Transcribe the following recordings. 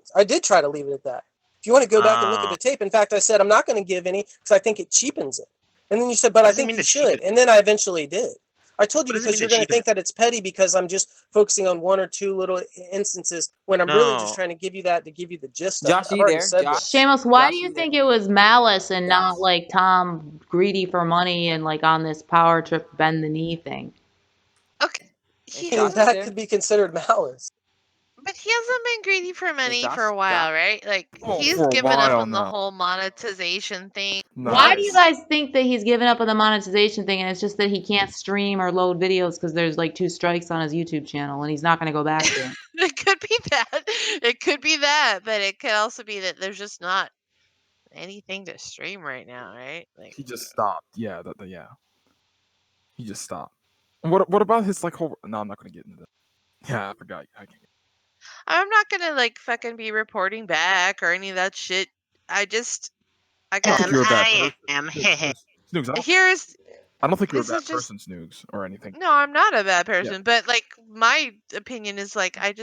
things. I did try to leave it at that. If you want to go back and look at the tape, in fact, I said I'm not going to give any because I think it cheapens it. And then you said, but I think you should. And then I eventually did. I told you because you're going to think that it's petty because I'm just focusing on one or two little instances when I'm really just trying to give you that to give you the gist of it. I've already said this. Seamus, why do you think it was malice and not like Tom greedy for money and like on this power trip bend the knee thing? Okay. That could be considered malice. But he hasn't been greedy for money for a while, right? Like, he's for a given up while on the now. whole monetization thing. Why do you guys think that he's given up on the monetization thing and it's just that he can't stream or load videos because there's like 2 strikes on his YouTube channel and he's not going to go back to it? It could be that. It could be that, but it could also be that there's just not anything to stream right now, right? Like, He just stopped. Yeah, yeah. He just stopped. What about his like whole? No, I'm not gonna get into that. Yeah, I forgot. I'm not gonna like fucking be reporting back or any of that shit. I don't think you're a bad person. Snoogs, I don't think you're a bad person, Snoogs, or anything. No, I'm not a bad person, but like my opinion is like and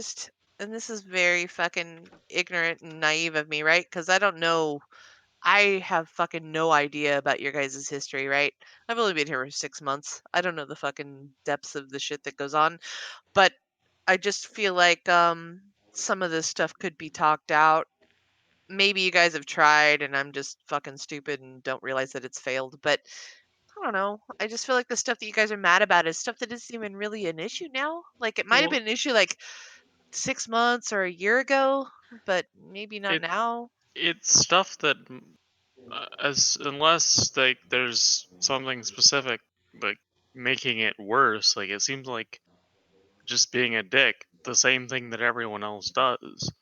this is very fucking ignorant and naive of me, right? Because I don't know. I have fucking no idea about your guys' history, right? I've only been here for 6 months. I don't know the fucking depths of the shit that goes on, but I just feel like some of this stuff could be talked out. Maybe you guys have tried and I'm just fucking stupid and don't realize that it's failed, but I don't know. I just feel like the stuff that you guys are mad about is stuff that isn't even really an issue now. Like, it might have been an issue like 6 months or a year ago, but maybe not now. It's stuff that, unless like there's something specific like making it worse, like it seems like just being a dick, the same thing that everyone else does.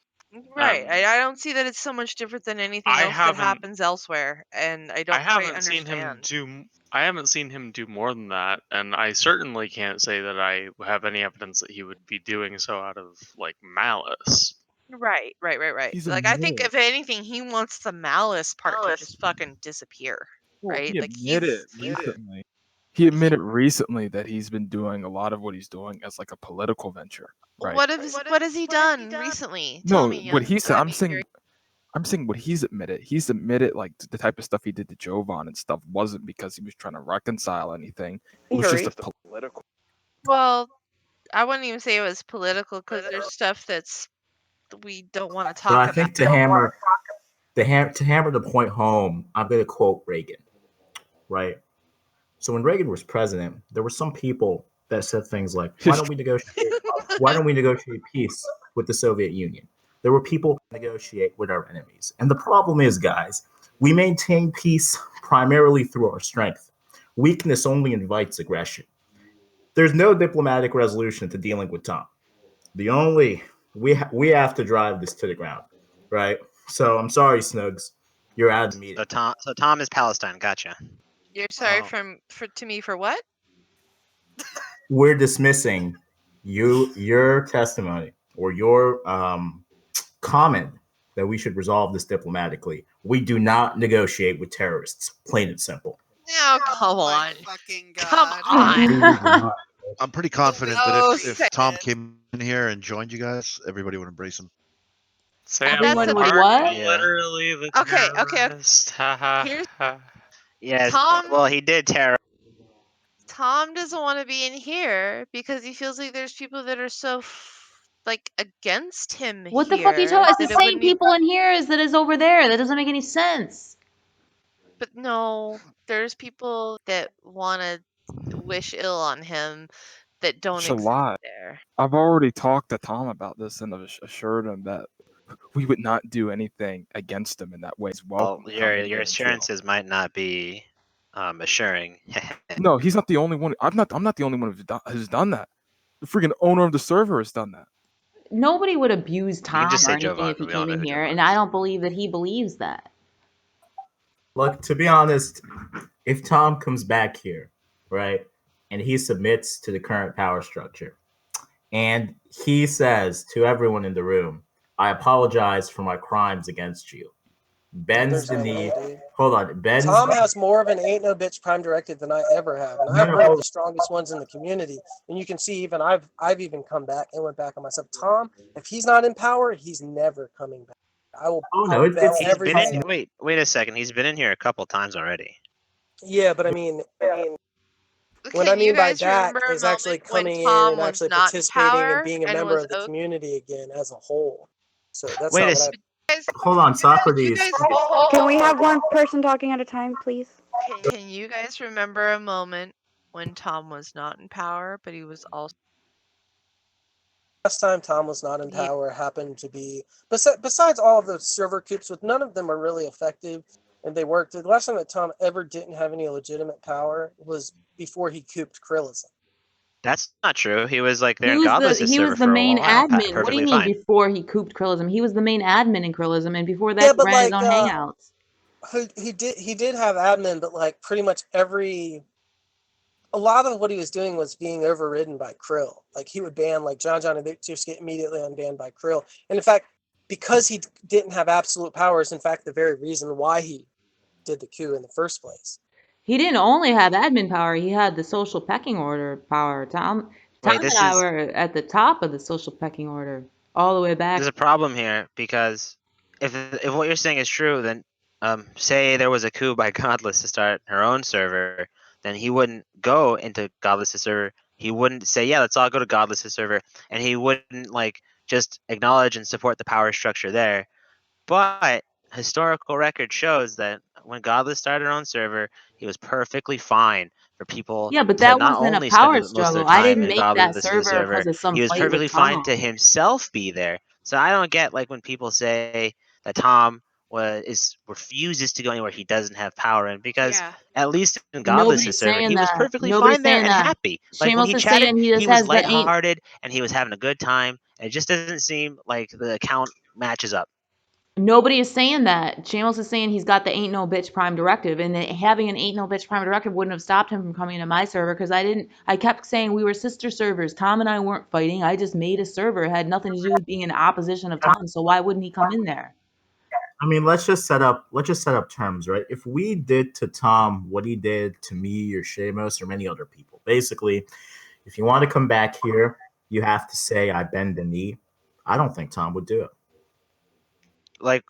Right. I don't see that it's so much different than anything else that happens elsewhere, and I don't quite understand. I haven't seen him do more than that, and I certainly can't say that I have any evidence that he would be doing so out of like malice. Right. Like, I think if anything, he wants the malice part to just fucking disappear. Right? He Like, admitted recently. He admitted recently that he's been doing a lot of what he's doing as like a political venture. Right. What has he done recently? No, what he said. I'm saying what he's admitted. He's admitted like the type of stuff he did to Jovan and stuff wasn't because he was trying to reconcile anything. It was just a political. Well, I wouldn't even say it was political because there's stuff that's we don't want to talk about. I think to hammer the point home, I'm going to quote Reagan, right? So when Reagan was president, there were some people that said things like, "Why don't we negotiate peace with the Soviet Union?" There were people who negotiate with our enemies, and the problem is, guys, we maintain peace primarily through our strength. Weakness only invites aggression. There's no diplomatic resolution to dealing with Tom. We have to drive this to the ground, right? So I'm sorry, Snugs, you're out of the meeting. So Tom is Palestine. Gotcha. You're sorry to me for what? We're dismissing your testimony or your comment that we should resolve this diplomatically. We do not negotiate with terrorists, plain and simple. Oh, come on. Come on. I'm pretty confident that if Tom came in here and joined you guys, everybody would embrace him. Sam, Everyone would what? literally the terrorist. Yes. Tom- Well, he did terror. Tom doesn't want to be in here because he feels like there's people that are so against him. What the fuck are you talking about? It's the same people in here as that is over there. That doesn't make any sense. But no, there's people that want to wish ill on him that don't It's a exist lot. there. I've already talked to Tom about this and assured him that we would not do anything against him in that way as well. Well, your assurances might not be assuring. No, he's not the only one. I'm not the only one who's done that. The freaking owner of the server has done that. Nobody would abuse Tom just or say anything Jovan, if he we all came know in who here, Jovan and I don't believe that he believes that. Look, to be honest, if Tom comes back here, right, and he submits to the current power structure, and he says to everyone in the room, "I apologize for my crimes against you," bends There's the no knee. way, dude. Hold on, bends. Tom has more of an ain't no bitch prime directive than I ever have, and I have one of the strongest ones in the community. And you can see even I've even come back and went back on myself. Tom, if he's not in power, he's never coming back. I will. Oh no, I will bet He's been everything. in. Wait a second. He's been in here a couple times already. Yeah, but I mean, what Can I you mean by guys that remember a is actually moment when coming in Tom and was actually not in participating and power being a and member was of the okay? community again as a whole. So that's Wait not a what I. second. Hold on, Socrates. Can we have one person talking at a time, please? Can you guys remember a moment when Tom was not in power, but he was also Last time Tom was not in Yeah. power happened to be besides all of the server coups, with none of them are really effective and they worked. The last time that Tom ever didn't have any legitimate power was before he couped Krillism. That's not true. He was like there He in was Godless' the server for a main while. admin. What do you Perfectly mean fine. before he couped Krillism? He was the main admin in Krillism, and before that Yeah, he but ran his like own hangouts. he did have admin, but like pretty much a lot of what he was doing was being overridden by Krill. Like he would ban like John and they just get immediately unbanned by Krill. And in fact, because he didn't have absolute powers, in fact, the very reason why he did the coup in the first place. He didn't only have admin power; he had the social pecking order power. Tom Wait, and I were at the top of the social pecking order, all the way back. There's a problem here because if what you're saying is true, then say there was a coup by Godless to start her own server, then he wouldn't go into Godless' server. He wouldn't say, "Yeah, let's all go to Godless' server," and he wouldn't like just acknowledge and support the power structure there. But historical record shows that when Godless started her own server, he was perfectly fine for people Yeah, but to that not wasn't a only spend power most of their struggle. I time didn't in make that Godless' server server. because of some He was fight with perfectly fine Tom. to himself be there. So I don't get like when people say that Tom refuses to go anywhere he doesn't have power in, because Yeah. at least in Nobody's Godless' server, saying he was that. perfectly Nobody's fine there saying and that. happy. Like when Shamos he is chatted, saying he just he was has the ain't. lighthearted and he was having a good time. And it just doesn't seem like the account matches up. Nobody is saying that. Shamos is saying he's got the ain't no bitch prime directive, and that having an ain't no bitch prime directive wouldn't have stopped him from coming to my server because I kept saying we were sister servers. Tom and I weren't fighting. I just made a server. It had nothing to do with being in opposition of Tom. So why wouldn't he come in there? I mean, let's just set up terms, right? If we did to Tom what he did to me or Shamos or many other people, basically, if you want to come back here, you have to say I bend the knee. I don't think Tom would do it. Like,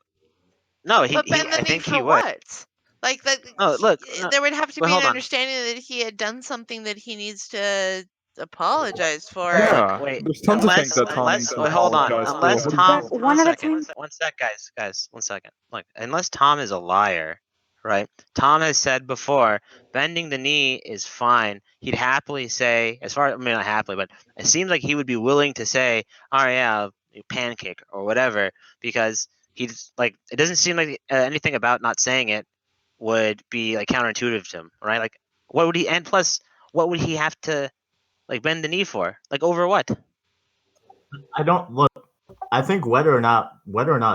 no, But bend the I knee think for he would. what? Like that. No, look, no, There would have to wait, be an hold on. understanding that he had done something that he needs to apologize for. Yeah, Wait, there's tons of things that Tom unless needs to wait, hold on. apologize Unless for. Tom, One at a time. one sec, guys, 1 second. Look, unless Tom is a liar, right? Tom has said before, bending the knee is fine. He'd happily say, I mean, not happily, but it seems like he would be willing to say, "Oh yeah, pancake" or whatever, because he's like, it doesn't seem like anything about not saying it would be like counterintuitive to him, right? Like, what would he? And plus, what would he have to like bend the knee for? Like over what? I don't look. I think whether or not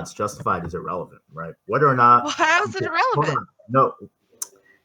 it's justified is irrelevant, right? Whether or not. Well, how's it Okay, hold irrelevant? on. No,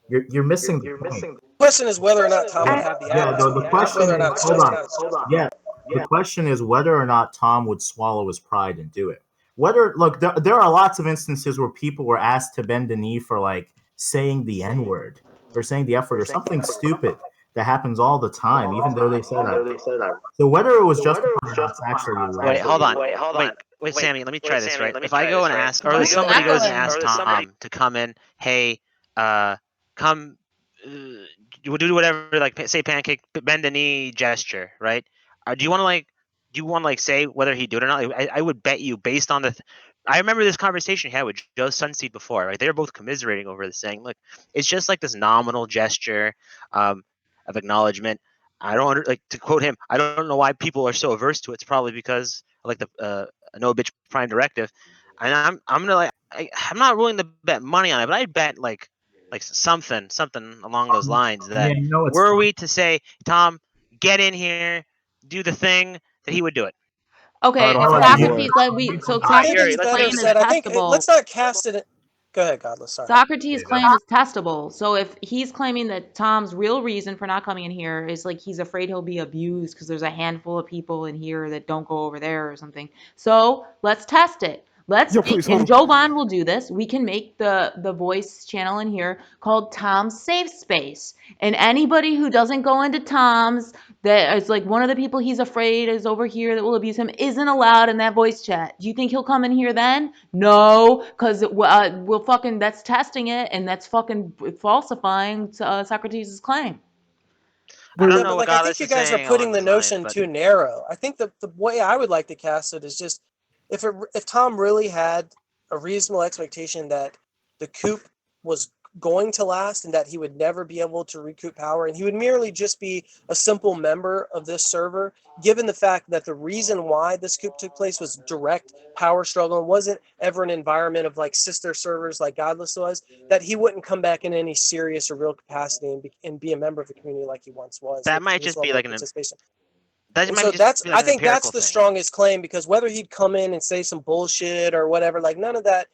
you're missing the point. The question is whether or not Tom would have the Yeah, attitude, the not question whether or is, not it's hold on. justified. Yeah, the question is whether or not Tom would swallow his pride and do it. Look, there are lots of instances where people were asked to bend the knee for like saying the N word or saying the F word or something stupid that happens all the time, even though they said that. So whether it was justified or not, it's actually Wait, hold on. irrelevant. Wait, Sammy, let me try this, right? If I go and ask, or somebody goes and asks Tom to come in, hey, come, do whatever, like say pancake, bend the knee gesture, right? Do you want to like say whether he do it or not? I would bet you based on I remember this conversation he had with Joe Sunseed before, right? They were both commiserating over this, saying, look, it's just like this nominal gesture of acknowledgement. I don't like, to quote him, I don't know why people are so averse to it. It's probably because of like the no bitch prime directive. And I'm gonna like I'm not willing to bet money on it, but I'd bet like something along those lines that were we to say, Tom, get in here, do the thing, that he would do it. Okay, Socrates, so I think Socrates' it's better claim is said. I think testable. let's not cast it. Go ahead, Godless. Sorry. Socrates' claim is testable. So if he's claiming that Tom's real reason for not coming in here is like he's afraid he'll be abused because there's a handful of people in here that don't go over there or something. So let's test it. Let's Yo, please, and hold Jovan will do this. We can make the voice channel in here called Tom's Safe Space. And anybody who doesn't go into Tom's, that is like one of the people he's afraid is over here that will abuse him, isn't allowed in that voice chat. Do you think he'll come in here then? No, because we'll fucking, that's testing it, and that's fucking falsifying Socrates' claim. I don't Yeah, know but what like I Godless think you is guys are saying putting along the those lines, notion but too narrow. I think the way I would like to cast it is just if Tom really had a reasonable expectation that the coup was going to last and that he would never be able to recoup power and he would merely just be a simple member of this server, given the fact that the reason why this coup took place was direct power struggle and wasn't ever an environment of like sister servers like Godless was, that he wouldn't come back in any serious or real capacity and be a member of the community like he once was. that might just be like an participation. that And might so just that's be like I an think that's empirical the thing. strongest claim, because whether he'd come in and say some bullshit or whatever, like none of that.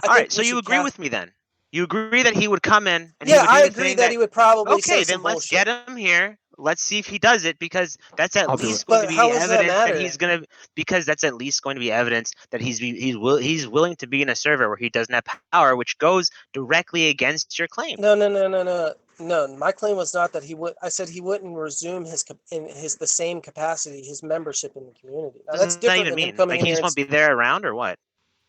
All right, so you agree with me then? You agree that he would come in and he Yeah, would do I the agree thing that he would probably say Okay, some then let's bullshit. get him here. Let's see if he does it, because that's at I'll do least it. going to But be how does that evidence that matter? he's gonna. Because that's at least going to be evidence that he's willing to be in a server where he doesn't have power, which goes directly against your claim. No. My claim was not that he would. I said he wouldn't resume the same capacity, his membership in the community. Now, What that's does that different even than him mean? coming Like in he here. just won't be there around, or what?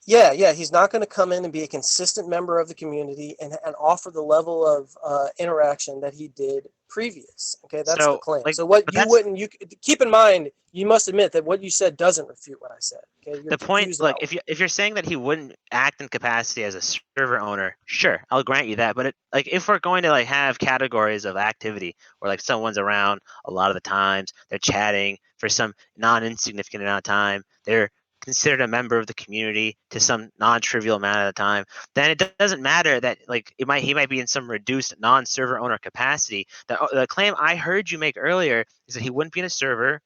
Yeah, he's not going to come in and be a consistent member of the community and offer the level of interaction that he did previous. Okay, that's the So, claim. like, So what but you that's wouldn't, you keep in mind, you must admit that what you said doesn't refute what I said. Okay, you're the point. confused Like, about if you're saying that he wouldn't act in capacity as a server owner, sure, I'll grant you that. But like, if we're going to like have categories of activity where like someone's around a lot of the times, they're chatting for some non-insignificant amount of time, they're considered a member of the community to some non-trivial amount of the time, then it doesn't matter that like he might be in some reduced non-server owner capacity. The claim I heard you make earlier is that he wouldn't be in a server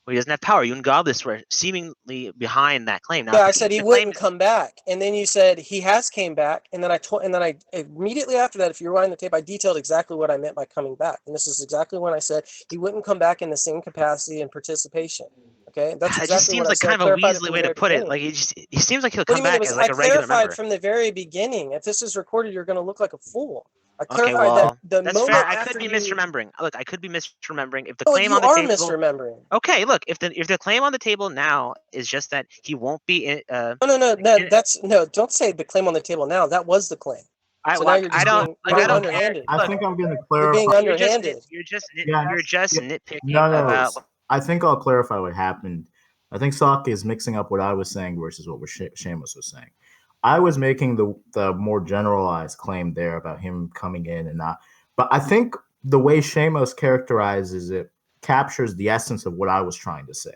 where he doesn't have power. You and Godless were seemingly behind that claim. Now, Yeah, if I said he wouldn't come back, and then you said he has came back, and then I immediately after that, if you rewind the tape, I detailed exactly what I meant by coming back, and this is exactly when I said he wouldn't come back in the same capacity and participation. Okay, that's it exactly just seems what I like said. kind I of a clarified it weaselly from way the to very put it. beginning. Like he seems like he'll What do come you mean? back as like I a regular clarified member. from the very beginning. If this is recorded, you're going to look like a fool. I Okay, clarified well, that the that's moment fair. I after could be you. misremembering. Look, I could be misremembering. If the Oh, claim you on the are table, misremembering. okay, look, if the claim on the table now is just that he won't be in, No. Don't say the claim on the table now. That was the claim. So now you're just being underhanded. I think I'm going to You're being clarify. underhanded. You're just Yeah, nitpicking No. about. I think I'll clarify what happened. I think Saki is mixing up what I was saying versus what Seamus was saying. I was making the more generalized claim there about him coming in and not. But I think the way Seamus characterizes it captures the essence of what I was trying to say.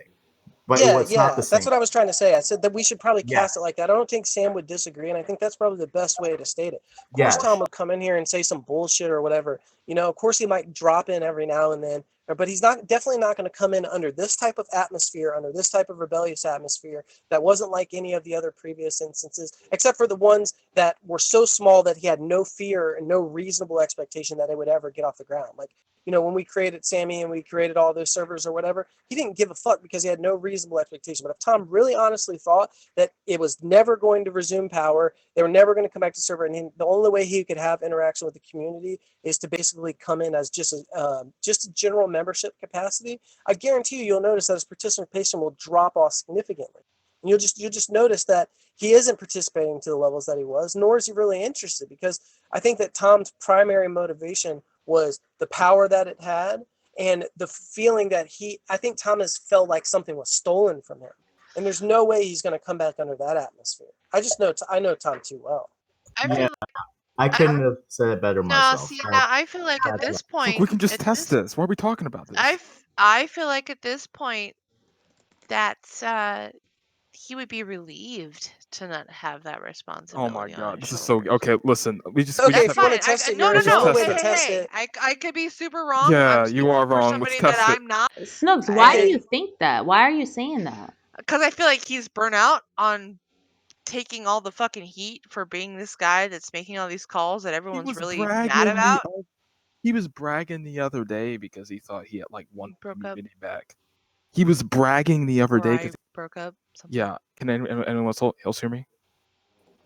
But it's not the same. That's what I was trying to say. I said that we should probably Yeah. cast it like that. I don't think Sam would disagree, and I think that's probably the best way to state it. Of course, Yes. Tom would come in here and say some bullshit or whatever. You know, of course he might drop in every now and then, but he's definitely not going to come in under this type of atmosphere, under this type of rebellious atmosphere that wasn't like any of the other previous instances, except for the ones that were so small that he had no fear and no reasonable expectation that it would ever get off the ground. Like, you know, when we created Sammy and we created all those servers or whatever, he didn't give a fuck because he had no reasonable expectation. But if Tom really honestly thought that it was never going to resume power, they were never going to come back to server, and the only way he could have interaction with the community is to basically come in as just a general membership capacity, I guarantee you'll notice that his participation will drop off significantly. And you'll just notice that he isn't participating to the levels that he was, nor is he really interested, because I think that Tom's primary motivation was the power that it had and the feeling that I think Thomas felt like something was stolen from him. And there's no way he's going to come back under that atmosphere. I know Tom too well. I couldn't have said it better myself. I feel like at this point, Look, we can just test this. Why are we talking about this? I feel like at this point that he would be relieved to not have that responsibility. Oh my god, this is so okay. Listen, we just okay. we If you want to test it, you're the only way to test it. I could be super wrong. Yeah, you are wrong. Let's test it. I'm not. Snugs, why do you think that? Why are you saying that? Because I feel like he's burnt out on taking all the fucking heat for being this guy that's making all these calls that everyone's really mad about. He was bragging the other day because he thought he had like one community back. He was bragging the other day because broke up. Yeah, can anyone else hear me?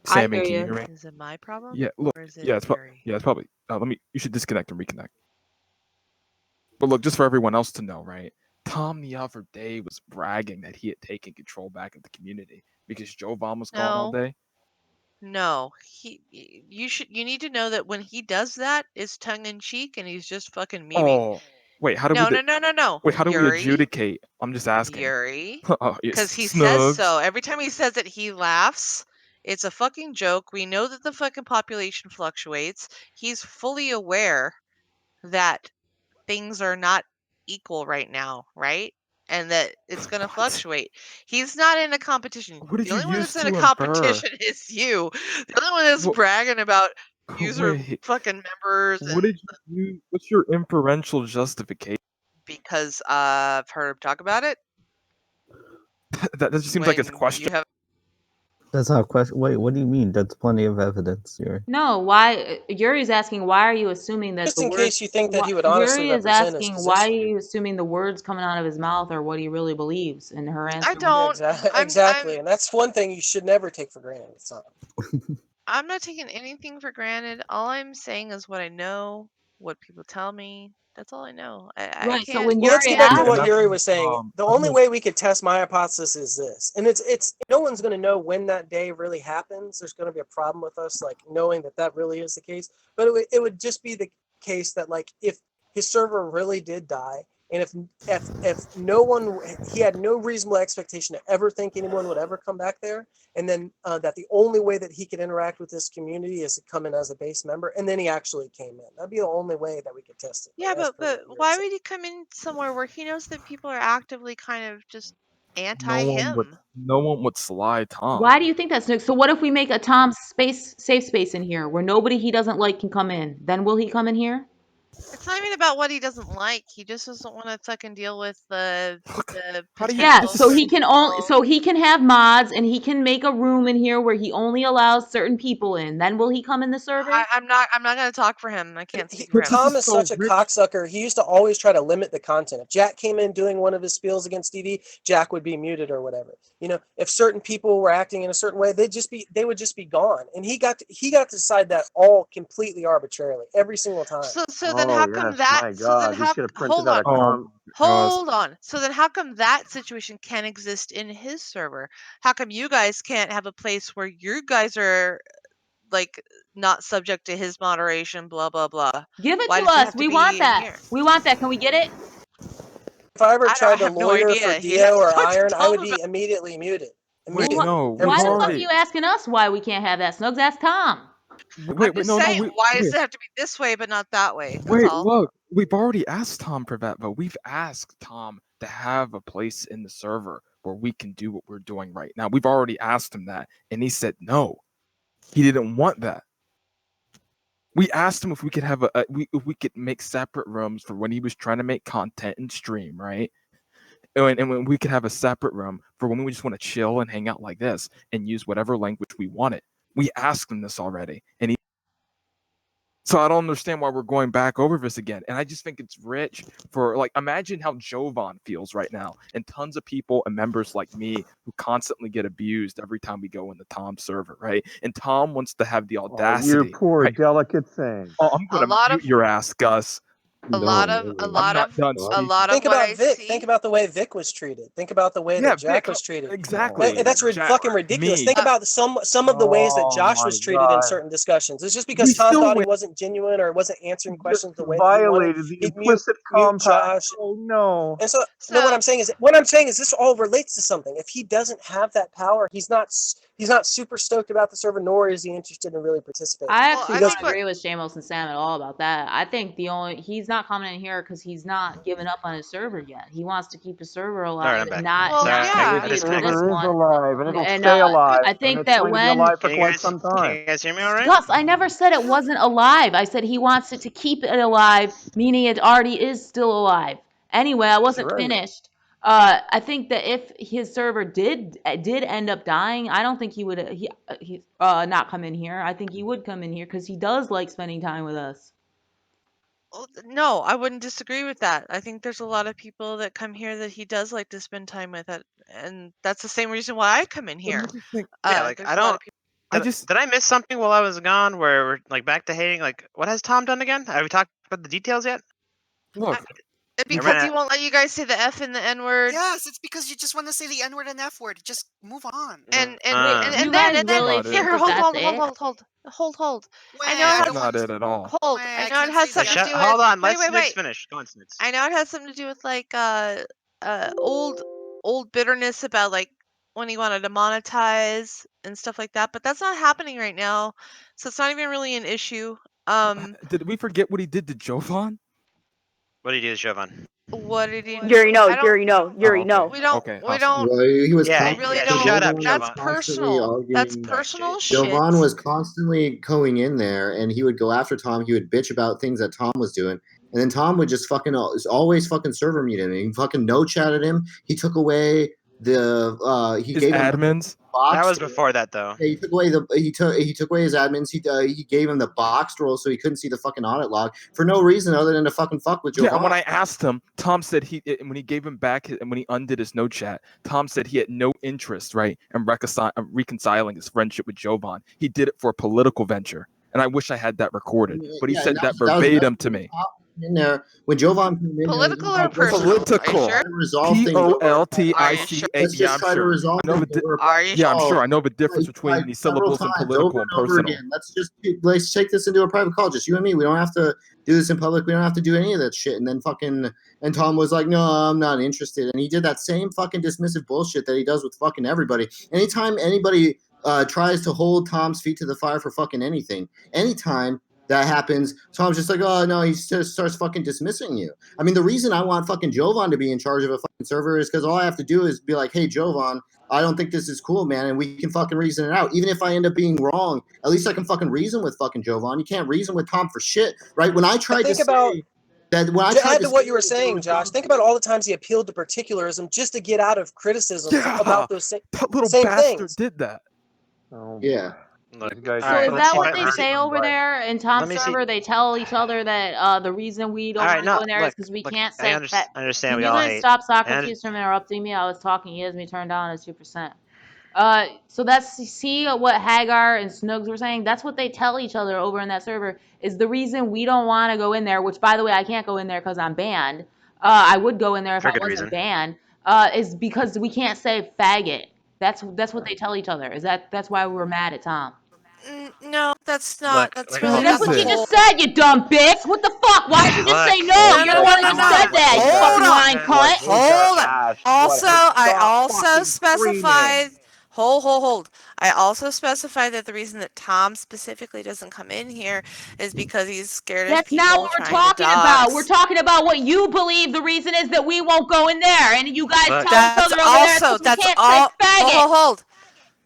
Sammy, hear can you you. hear me? Is it my problem? Yeah, look, Or is it yeah, it's Yuri? probably. You should disconnect and reconnect. But look, just for everyone else to know, right? Tom the other day was bragging that he had taken control back of the community because Jovan was gone all No. day. No, you need to know that when he does that, it's tongue in cheek and he's just fucking memeing. Oh, wait, how do No, we? no. Wait, how do we Yuri, adjudicate? I'm just asking. Yuri, Oh, yes, because he says Snugs. so. Every time he says it, he laughs. It's a fucking joke. We know that the fucking population fluctuates. He's fully aware that things are not equal right now, right? And that it's going to What? fluctuate. He's not in a competition. What did The you only one use that's in a to infer? competition is you. The only one that's Well, bragging about user wait, fucking members what and did you use? What's your inferential justification? because I've heard him talk about it. That just seems like it's When question. you have That's not a question. Wait, what do you mean? That's plenty of evidence here. No, why Yuri's asking why are you assuming that Just the in words case you think that he would honestly Yuri is represent his asking why are position. you assuming the words coming out of his mouth are what he really believes, and her answer I don't. Exactly, and that's one thing you should never take for granted. It's not. I'm not taking anything for granted. All I'm saying is what I know, what people tell me. That's all I know. I Right. So can't. when Well, let's Yuri get back to asks, what Yuri was saying. The I'm only gonna- way we could test my hypothesis is this, and it's no one's going to know when that day really happens. There's going to be a problem with us like knowing that that really is the case. But it would just be the case that like if his server really did die, and if no one he had no reasonable expectation to ever think anyone would ever come back there, and then that the only way that he could interact with this community is to come in as a base member, and then he actually came in. That'd be the only way that we could test it. Yeah, as but per what Yuri why said. would he come in somewhere where he knows that people are actively kind of just anti No one would slide Tom. why do you think that's Nick? So what if we make a Tom safe space in here where nobody he doesn't like can come in? Then will he come in here? It's not even about what he doesn't like. He just doesn't want to fucking deal with the How do you Yeah, potential so for he can only so he can have mods and he can make a room in here where he only allows certain people in. Then will he come in the server? I'm not going to talk for him. I can't speak for him. Tom is such a cocksucker. He used to always try to limit the content. If Jack came in doing one of his spiels against TV, Jack would be muted or whatever. You know, if certain people were acting in a certain way, they would just be gone. And he got to decide that all completely arbitrarily every single time. So then how come that? My So then God, you how? should have printed Hold out on. a com. Hold on. So then how come that situation can exist in his server? How come you guys can't have a place where you guys are like not subject to his moderation, blah blah blah? Give it Why to does it us. have to We be want in that. here? We want that. Can we get it? If I ever tried to have no lawyer idea. for You'd have Dio to or talk to Iron, I Tom would be immediately muted. Wait, Immediately. no. Every Why the single fuck time. are you asking us why we can't have that? Snugs, ask Tom. Wait, I'm just saying, why does it have to be this way but not that way? That's Wait, all. look, we've already asked Tom for that, but we've asked Tom to have a place in the server where we can do what we're doing right now. We've already asked him that, and he said no. He didn't want that. We asked him if we could have if we could make separate rooms for when he was trying to make content and stream, right? And when we could have a separate room for when we just want to chill and hang out like this and use whatever language we wanted. We asked him this already, and he. So I don't understand why we're going back over this again. And I just think it's rich for like imagine how Jovan feels right now, and tons of people and members like me who constantly get abused every time we go in the Tom server, right? And Tom wants to have the audacity. You poor right? delicate thing. Oh, I'm gonna mute your ass, Gus. A lot of Think what about I Vic. see. Think about the way Vic was treated. Think about the way Yeah, that Jack Vic, was treated. exactly. That's Jack, fucking ridiculous. me. Think about some of the ways that Oh Josh my was treated in God. certain discussions. It's just because We Tom still thought he went- wasn't genuine or wasn't answering questions the way that he wanted. Violated the He'd implicit mute compact. Josh. Oh no. And so what I'm saying is this all relates to something. If he doesn't have that power, he's not super stoked about the server, nor is he interested in really participating. I actually Because- don't agree with Shamos and Sam at all about that. I think he's not coming in here because he's not given up on his server yet. He wants to keep his server alive and not The this server is one. alive, and it'll And, stay alive. I and think it's that going to be when alive for quite some time. Can you guys hear me all right? Gus, I never said it wasn't alive. I said he wants it to keep it alive, meaning it already is still alive. Anyway, I wasn't Right. finished. I think that if his server did end up dying, I don't think he would not come in here. I think he would come in here because he does like spending time with us. No, I wouldn't disagree with that. I think there's a lot of people that come here that he does like to spend time with, and that's the same reason why I come in here. Yeah, like there's I a lot don't. of people- Did I miss something while I was gone? Where we're like back to hating? Like, what has Tom done again? Have we talked about the details yet? Look, Because he won't let you guys say the F and the N word. Yes, it's because you just want to say the N word and F word. Just move on. And You then guys really here, think hold. I know it that's has not it at all. hold. I know it has something to do with. Hold on, wait, let wait, Snooks wait. finish. Go on, Snooks. I know it has something to do with like old bitterness about like when he wanted to monetize and stuff like that, but that's not happening right now, so it's not even really an issue. Did we forget what he did to Jovan? What do you do, Jovan? What did he? Yuri, no. I don't- Yuri, no. Yuri, okay. no. We don't. Okay, We don't. Well, he was Yeah, We really yeah, don't. shut up, That's Jovan. personal. That's personal shit. Jovan was constantly going in there, and he would go after Tom. He would bitch about things that Tom was doing, and then Tom would just fucking always fucking server mute him. He fucking no chatted him. He took away the he His gave him admins. box. That was before that, though. Yeah, he took away his admins. He gave him the boxed role so he couldn't see the fucking audit log for no reason other than to fucking fuck with Jovan. Yeah, and when I asked him, Tom said when he gave him back and when he undid his no chat, Tom said he had no interest, right, in reconciling his friendship with Jovan. He did it for a political venture, and I wish I had that recorded. But he said that verbatim to me. In there when Jovan came in, Political or personal? Political. Are you sure? P-O-L-T-I-C-A. Yeah, I'm sure. Are you Yeah, I'm sure? sure. I know the difference between these syllables and political and personal. Let's take this into a private call, just you and me. We don't have to do this in public. We don't have to do any of that shit. And then and Tom was like, no, I'm not interested. And he did that same fucking dismissive bullshit that he does with fucking everybody. Anytime anybody tries to hold Tom's feet to the fire for fucking anything, anytime that happens, Tom's just like, oh no, he just starts fucking dismissing you. I mean, the reason I want fucking Jovan to be in charge of a fucking server is because all I have to do is be like, hey Jovan, I don't think this is cool, man, and we can fucking reason it out. Even if I end up being wrong, at least I can fucking reason with fucking Jovan. You can't reason with Tom for shit, right? When I tried to say that, when I to tried add to to what say you were saying, Josh, think about all the times he appealed to particularism just to get out of criticism about those that little same bastard things. did that. Yeah. So is that what they say over there in Tom's server? They tell each other that the reason we don't want to go in there is because we can't say. I understand. Can We you all guys hate. stop Socrates from interrupting me? I was talking. He has me turned down as 2%. So see what Hagar and Snugs were saying. That's what they tell each other over in that server. Is the reason we don't want to go in there. Which, by the way, I can't go in there because I'm banned. I would go in there if I wasn't banned. Is because we can't say faggot. That's what they tell each other. That's why we're mad at Tom. No, that's not. That's really That's not what the you whole- just said, you dumb bitch. What the fuck? Why did you just say no? You're the one that said that. You fucking lying cunt. Hold on. Also, I also specified. Hold. I also specified that the reason that Tom specifically doesn't come in here is because he's scared of That's people not what we're trying talking to about. dox. We're talking about what you believe the reason is that we won't go in there, and you guys tell each That's other over there also 'cause we that's can't all. say faggot. Hold.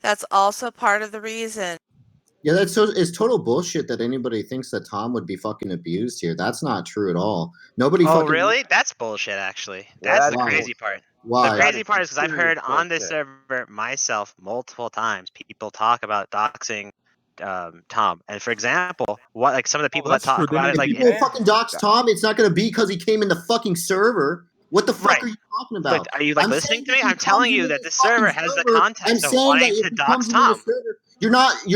That's also part of the reason. Yeah, it's total bullshit that anybody thinks that Tom would be fucking abused here. That's not true at all. Nobody Oh, fucking really? That's bullshit, actually. That's the Why? crazy part. Why? The crazy part is because I've heard on this server myself multiple times people talk about doxing Tom. And for example, some of the people that talk about it, like people fucking dox Tom, it's not going to be because he came in the fucking server. What the fuck are you talking about? Are you listening to me? I'm telling you that the server has the context of wanting to dox Tom. You're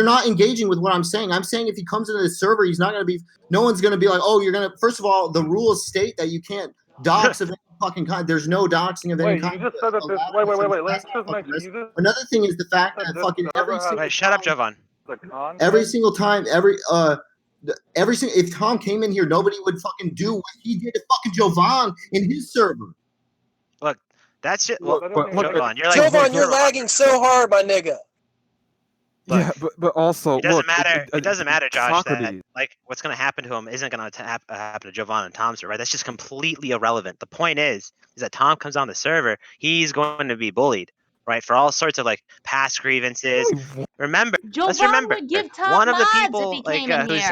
not engaging with what I'm saying. I'm saying if he comes into the server, he's not going to be. No one's going to be like, oh, you're going to. First of all, the rules state that you can't dox of any fucking kind. There's no doxing of any kind. You just said that this. Wait. Let's just make it. Another thing is the fact that fucking every single. Shut up, Jovan. Every single time, every single. If Tom came in here, nobody would fucking do what he did to fucking Jovan in his server. Look, that's it. Jovan, you're lagging so hard, my nigga. Look, yeah, but also it doesn't matter. It doesn't matter, Josh. That like what's going to happen to him isn't going to happen to Jovan and Tom's, right? That's just completely irrelevant. The point is that Tom comes on the server, he's going to be bullied, right, for all sorts of like past grievances. Remember, let's remember one of the people who's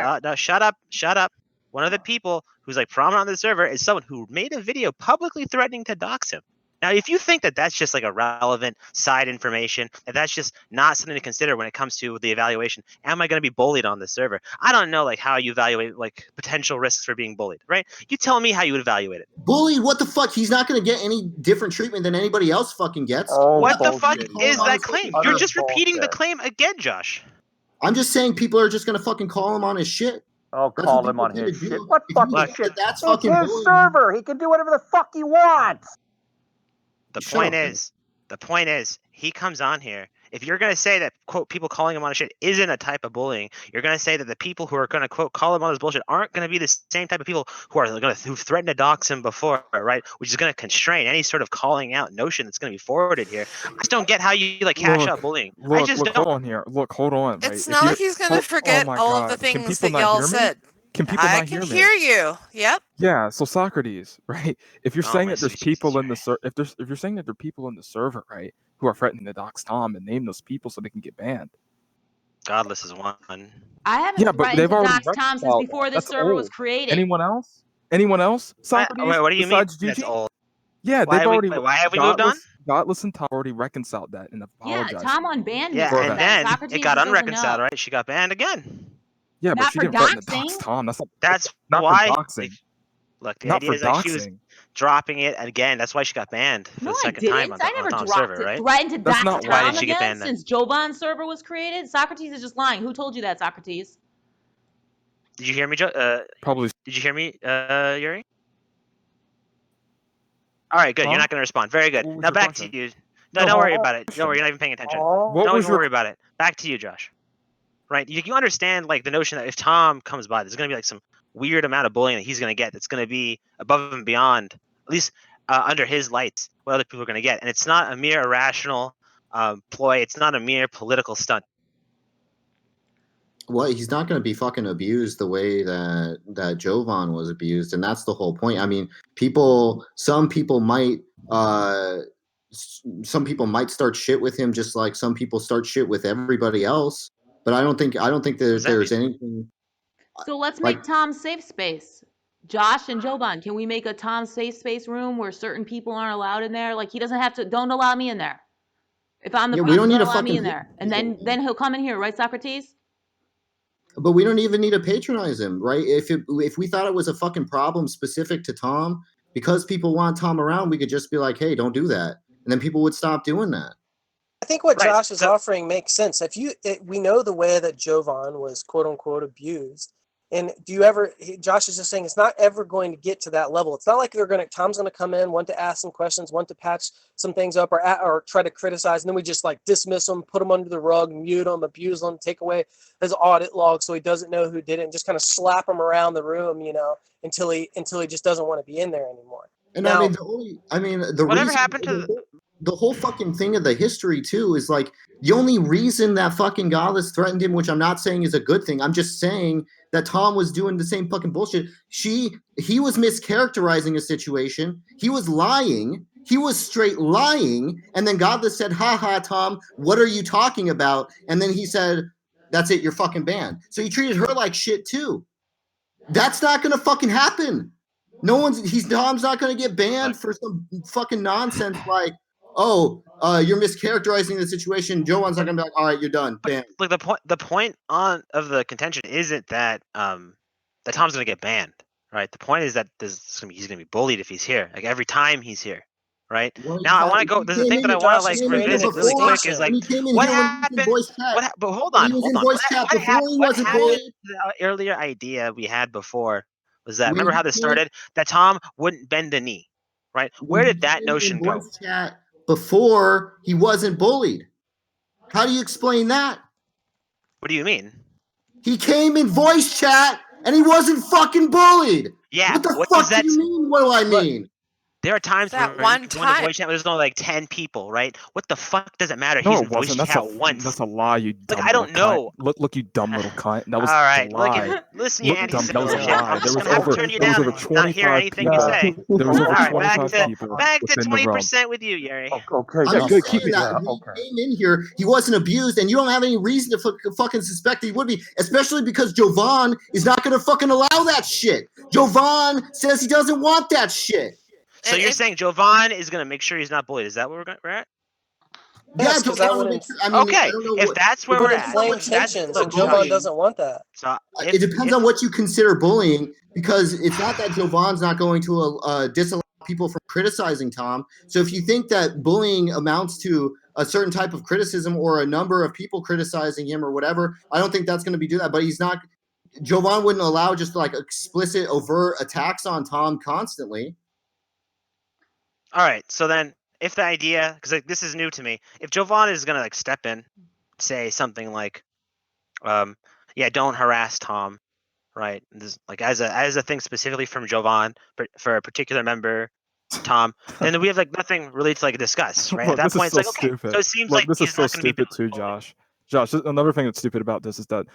shut up. One of the people who's like prominent on the server is someone who made a video publicly threatening to dox him. Now, if you think that that's just like a relevant side information, and that's just not something to consider when it comes to the evaluation, am I going to be bullied on the server? I don't know like how you evaluate like potential risks for being bullied, right? You tell me how you would evaluate it. Bullied? What the fuck? He's not going to get any different treatment than anybody else fucking gets. What the fuck is that claim? You're just repeating the claim again, Josh. I'm just saying people are just gonna fucking call him on his shit. Oh, That's call what him people on tend his to do. shit. What If you fucking think shit? that that's It's fucking his bullying, server. He can do whatever the fuck he wants. The Shut point up, man. is, he comes on here. If you're gonna say that quote people calling him on his shit isn't a type of bullying, you're gonna say that the people who are gonna quote call him on his bullshit aren't gonna be the same type of people who've threatened to dox him before, right? Which is gonna constrain any sort of calling out notion that's gonna be forwarded here. I just don't get how you like cash out bullying. I just Hold don't. on here. Hold on. Right? It's If not you're- like he's gonna oh forget my all of the God. Can things people that not y'all hear me? said. Can people I not can hear me? hear you. Yep. Yeah, so Socrates, right? If you're Oh, saying my that there's sweet people in the if you're saying that there are people in the server, right, who are threatening to dox Tom and name those people so they can get banned. Godless is one. I haven't Yeah, but threatened they've to already dox Tom since reconciled before that. this That's server was old. created. Anyone else? Anyone else? Socrates? Wait, what do you mean besides that's Gigi? old? Yeah, Why they've already. have we moved on? Godless and Tom already reconciled that and Yeah, apologized. Tom unbanned me Yeah, for and that. then Socrates it got just doesn't unreconciled, know. right? She got banned again. Yeah, but Not she for didn't threaten to doxing. dox Tom. That's That's not why. for doxing. Look, the Not idea for is like she was doxing. dropping it again. That's why she got banned for No, the I second time didn't. on, I never Tom's dropped server, it. right? Threatened to That's dox not Why Tom did she get again banned then? since Jovan's server was created. Socrates is just lying. Who told you that, Socrates? Did you hear me, Probably. Did you hear me, Yuri? All right, good. Huh? You're not going to respond. Very good. What was Now your back question? to you. No, don't worry about it. Don't worry. You're not even paying attention. What Don't was even your worry about it. Back to you, Josh. Right? You understand like the notion that if Tom comes by, there's going to be like some weird amount of bullying that he's going to get that's going to be above and beyond, at least under his lights, what other people are going to get. And it's not a mere irrational ploy. It's not a mere political stunt. Well, he's not going to be fucking abused the way that Jovan was abused, and that's the whole point. I mean, some people might start shit with him, just like some people start shit with everybody else. But I don't think there's anything. So let's Like- make Tom's safe space. Josh and Jovan, can we make a Tom safe space room where certain people aren't allowed in there? Like he doesn't have to. Don't allow me in there. If I'm the Yeah, we don't problem, need don't a allow me in fucking- there, and then he'll come in here, right, Socrates? But we don't even need to patronize him, right? If we thought it was a fucking problem specific to Tom, because people want Tom around, we could just be like, hey, don't do that, and then people would stop doing that. I think what Right, Josh is offering makes sense. We know the way that Jovan was quote unquote abused. And Josh is just saying it's not ever going to get to that level. It's not like Tom's going to come in, want to ask some questions, want to patch some things up or try to criticize. And then we just like dismiss him, put him under the rug, mute him, abuse him, take away his audit log so he doesn't know who did it and just kind of slap him around the room, until he just doesn't want to be in there anymore. And Now, Whatever happened to the whole fucking thing of the history too is like the only reason that fucking Godless threatened him, which I'm not saying is a good thing. I'm just saying that Tom was doing the same fucking bullshit. He was mischaracterizing a situation. He was lying. He was straight lying. And then Godless said, "Ha, Tom, what are you talking about?" And then he said, "That's it, you're fucking banned." So he treated her like shit too. That's not gonna fucking happen. Tom's not gonna get banned for some fucking nonsense like, "Oh, you're mischaracterizing the situation." Joan's not gonna be like, "All right, you're done." Bam. Look, the point of the contention isn't that that Tom's gonna get banned, right? The point is that he's gonna be bullied if he's here, like every time he's here, right? Well, Now I want to go. There's a thing that I want to like revisit really quick is like what happened. But hold on, hold on. What happened? The earlier idea we had before was that remember how this started? That Tom wouldn't bend a knee, right? Where did that notion go? Voice chat before he wasn't bullied. How do you explain that? What do you mean? He came in voice chat and he wasn't fucking bullied. Yeah. What the fuck do you mean? What do I mean? There are times That where one you go into time- voice chat where there's only like 10 people, right? What the fuck does it matter? No, He's it in voice wasn't. That's chat once. That's a lie, you dumb Like, I don't little know. cunt. Look, you dumb little cunt. That was All right, a lie. look, listen, you Look, dumb, that anti-civil was a shit. lie. I'm just There gonna have to was turn you over down and not hear 25 anything you people. say. There was over All right, 25 people back to within the room. 20% with you, Yuri. Okay, I'm yeah, just good. saying Keep it that down. he Okay. came in here, he wasn't abused, and you don't have any reason to fucking suspect that he would be, especially because Jovan is not going to fucking allow that shit. Jovan says he doesn't want that shit. So you're saying Jovan is gonna make sure he's not bullied? Is that where we're at? Yes, because that Jovan would will make sure- I mean, Okay, I don't know if what- that's where it would we're at, inflame that's tensions, the and Jovan bullying. doesn't want that. So it depends on what you consider bullying, because it's not that Jovan's not going to disallow people from criticizing Tom. So if you think that bullying amounts to a certain type of criticism or a number of people criticizing him or whatever, I don't think that's going to be do that. But he's not. Jovan wouldn't allow just like explicit, overt attacks on Tom constantly. All right, so then if the idea, because like, this is new to me, if Jovan is gonna like step in, say something like, yeah, don't harass Tom, right? This, like as a thing specifically from Jovan for a particular member, Tom, then we have like nothing really to like discuss, right? Look, At that this point, is it's so like okay, stupid. so it seems Look, like this he's is so not gonna be stupid too, Josh. Josh, another thing that's stupid about this is that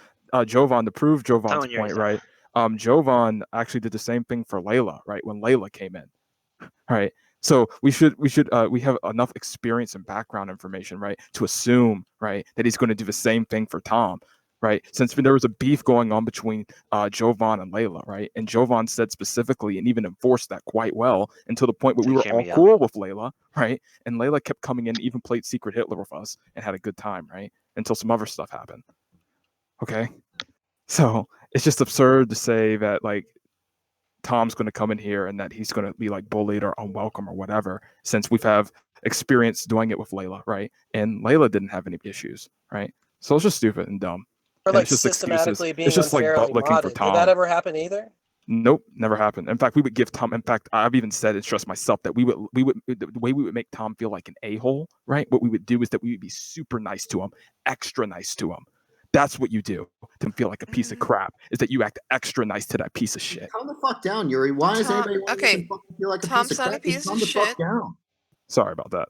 Jovan, to prove Jovan's Telling you point, yourself. right? Jovan actually did the same thing for Layla, right? When Layla came in, right? So we have enough experience and background information, right, to assume, right, that he's going to do the same thing for Tom, right? Since there was a beef going on between Jovan and Layla, right? And Jovan said specifically and even enforced that quite well until the point where we were all cool with Layla, right? And Layla kept coming in, even played Secret Hitler with us and had a good time, right? Until some other stuff happened. Okay? So it's just absurd to say that, like, Tom's going to come in here and that he's going to be like bullied or unwelcome or whatever, since we've have experience doing it with Layla, right? And Layla didn't have any issues, right? So it's just stupid and dumb. Or And like it's just systematically excuses. being It's just like unfairly butt licking for modded. Tom. Did that ever happen either? Nope, never happened. In fact, we would give Tom. In fact, I've even said it's just myself that we would the way we would make Tom feel like an a-hole, right? What we would do is that we would be super nice to him, extra nice to him. That's what you do to feel like a piece of crap. Is that you act extra nice to that piece of shit? Calm the fuck down, Yuri. Why is Tom, anybody okay, to fucking feel like a Tom's piece of not a crap? piece Calm of the shit. fuck down. Sorry about that.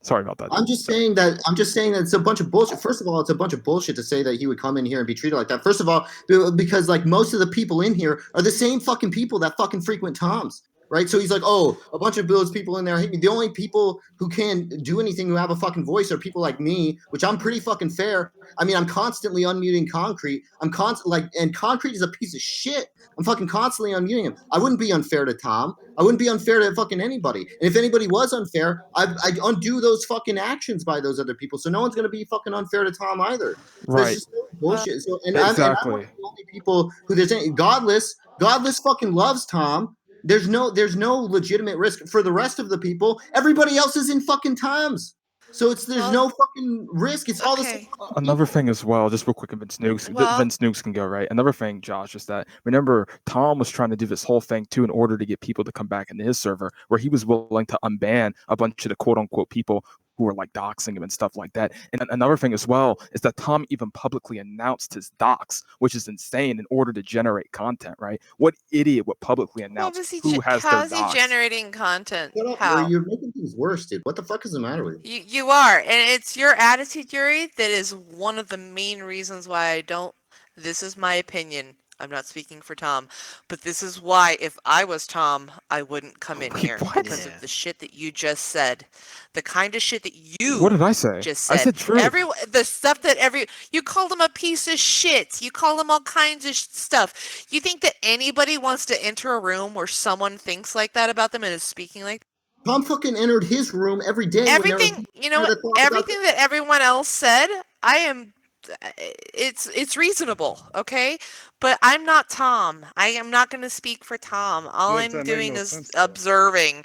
Sorry about that. I'm just saying that it's a bunch of bullshit. First of all, it's a bunch of bullshit to say that he would come in here and be treated like that. First of all, because like most of the people in here are the same fucking people that fucking frequent Tom's, right? So he's like, oh, a bunch of those people in there hate me. The only people who can do anything, who have a fucking voice, are people like me, which I'm pretty fucking fair. I mean, I'm constantly unmuting Concrete. And Concrete is a piece of shit. I'm fucking constantly unmuting him. I wouldn't be unfair to Tom. I wouldn't be unfair to fucking anybody. And if anybody was unfair, I'd undo those fucking actions by those other people. So no one's gonna be fucking unfair to Tom either. So Right. that's just bullshit. So I'm Exactly. one of the only people who there's any Godless fucking loves Tom. There's no legitimate risk for the rest of the people. Everybody else is in fucking Tom's. So there's no fucking risk. It's all the same. Another thing as well, just real quick, Vince Nukes can go, right? Another thing, Josh, is that remember Tom was trying to do this whole thing too in order to get people to come back into his server, where he was willing to unban a bunch of the quote unquote people who were like doxing him and stuff like that. And another thing as well is that Tom even publicly announced his dox, which is insane, in order to generate content, right? What idiot would publicly announce who has their How is he dox? generating content? Shut up, How? Yuri. You're making things worse, dude. What the fuck is the matter with you? You are, and it's your attitude, Yuri, that is one of the main reasons why I don't. This is my opinion. I'm not speaking for Tom, but this is why if I was Tom, I wouldn't come in here because of the shit that you just said, the kind of shit that you. What did I say? Just said. I said truth. The stuff that you called him a piece of shit. You called him all kinds of stuff. You think that anybody wants to enter a room where someone thinks like that about them and is speaking like? Tom fucking entered his room every day. Everything, you know, everything that everyone else said, I am. It's reasonable, okay? But I'm not Tom. I am not going to speak for Tom. All I'm doing is observing.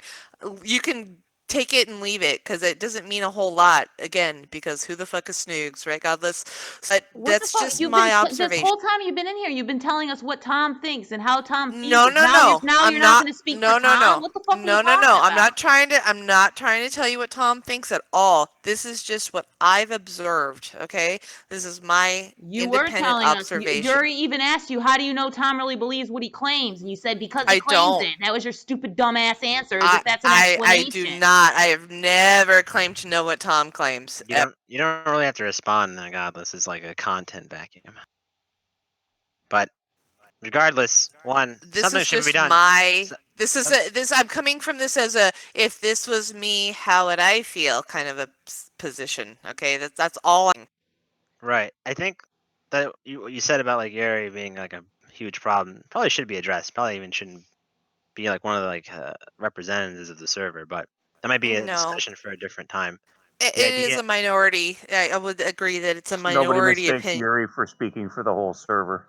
You can take it and leave it because it doesn't mean a whole lot. Again, because who the fuck is Snoogs, right? Godless. But that's just my observation. This whole time you've been in here, you've been telling us what Tom thinks and how Tom feels. No. Now I'm you're not going to speak for Tom. No. What the fuck are you No. talking about? I'm not trying to tell you what Tom thinks at all. This is just what I've observed. Okay, this is my independent observation. Yuri even asked you, how do you know Tom really believes what he claims? And you said because he claims it. That was your stupid dumbass answer. As if that's an explanation. I do not. I have never claimed to know what Tom claims. You don't really have to respond. Godless is like a content vacuum. But regardless, something should be done. I'm coming from this as a if this was me, how would I feel kind of a position. Okay, that's all. Right. I think that you said about like Yuri being like a huge problem probably should be addressed. Probably even shouldn't be like one of the like representatives of the server, but that might be a discussion for a different time. It is a minority. I would agree that it's a minority opinion. Yuri for speaking for the whole server.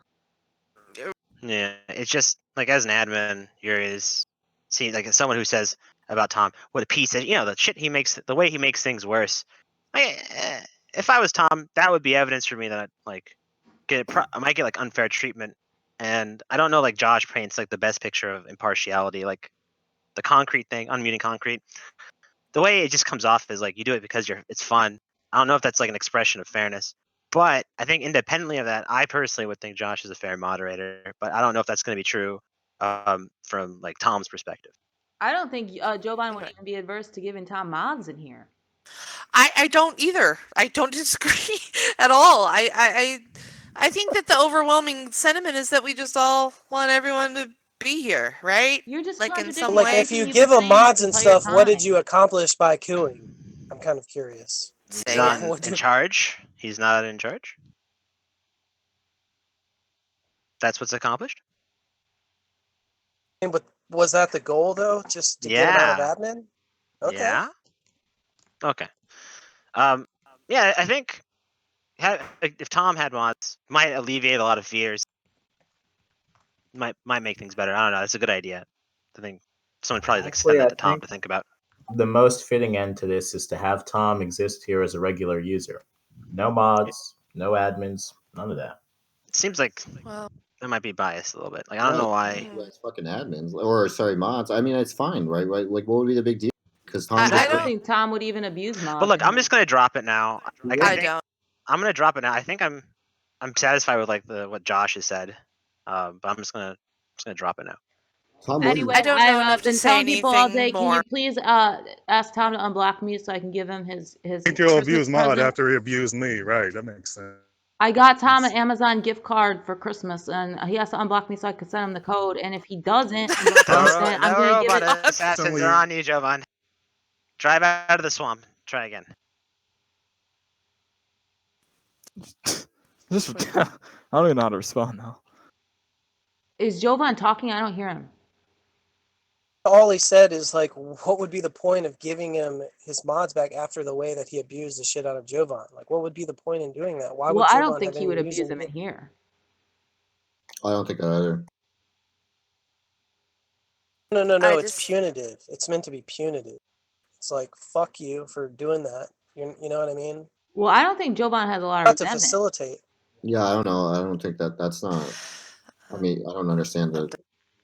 Yeah, it's just like as an admin, Yuri is seen like as someone who says, about Tom. What a piece of, the shit he makes, the way he makes things worse. If I was Tom, that would be evidence for me that I might get like unfair treatment. And I don't know, like Josh paints like the best picture of impartiality, like the concrete thing, unmuting concrete. The way it just comes off is like you do it because it's fun. I don't know if that's like an expression of fairness, but I think independently of that, I personally would think Josh is a fair moderator. But I don't know if that's going to be true from like Tom's perspective. I don't think Jovan would even be adverse to giving Tom mods in here. I don't either. I don't disagree at all. I think that the overwhelming sentiment is that we just all want everyone to be here, right? You're just like in some Like, way. if you give them mods and stuff, what did you accomplish by cooing? I'm kind of curious. He's not in charge. He's not in charge. That's what's accomplished. But was that the goal though? Just to get him out of admin? Okay. Yeah. Okay. Yeah, I think if Tom had mods, might alleviate a lot of fears. Might make things better. I don't know. It's a good idea. I think someone probably extend that to Tom to think about. The most fitting end to this is to have Tom exist here as a regular user. No mods, no admins, none of that. It seems like that might be biased a little bit. Like I don't know why. It's fucking admins or mods. I mean, it's fine, right? Like, what would be the big deal? Because Tom. I don't think Tom would even abuse mods. But look, I'm just gonna drop it now. Like, I don't. I'm gonna drop it now. I think I'm satisfied with like what Josh has said. But I'm just gonna drop it now. Anyway, I don't know I've enough to been say telling people all day. anything Can more. you please ask Tom to unblock me so I can give him his? I think he'll abuse Mod present? after he abused me, right? That makes sense. I got Tom an Amazon gift card for Christmas, and he has to unblock me so I can send him the code. And if he doesn't, I'm gonna give it. Assassins are on you, Jovan. Drive out of the swamp. Try again. I don't even know how to respond now. Is Jovan talking? I don't hear him. All he said is like, what would be the point of giving him his mods back after the way that he abused the shit out of Jovan? Like, what would be the point in doing that? Why would Well, I Jovan don't think have he would any abuse reason him in here. I don't think that either. No. It's punitive. It's meant to be punitive. It's like, fuck you for doing that. You know what I mean? Well, I don't think Jovan has a lot of Not to resentment. facilitate. Yeah, I don't know. I don't think that's not. I mean, I don't understand that.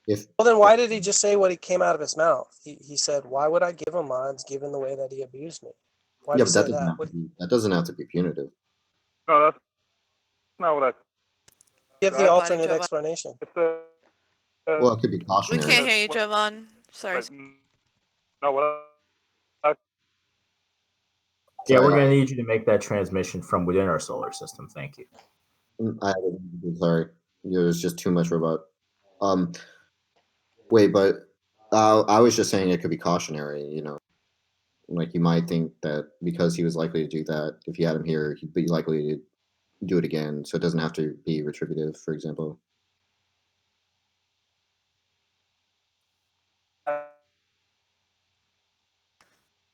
Well, then why did he just say what he came out of his mouth? He said, why would I give him mods given the way that he abused me? Why Yeah, did but he say that? that doesn't have to be punitive. No, that's not what I. Give the alternate explanation. Well, it could be We cautionary. can't hear you, Jovan. Sorry. No, what Yeah, we're gonna need you to make that transmission from within our solar system. Thank you. I'm sorry. There was just too much robot. Wait, but I was just saying it could be cautionary. Like you might think that because he was likely to do that, if you had him here, he'd be likely to do it again. So it doesn't have to be retributive, for example. I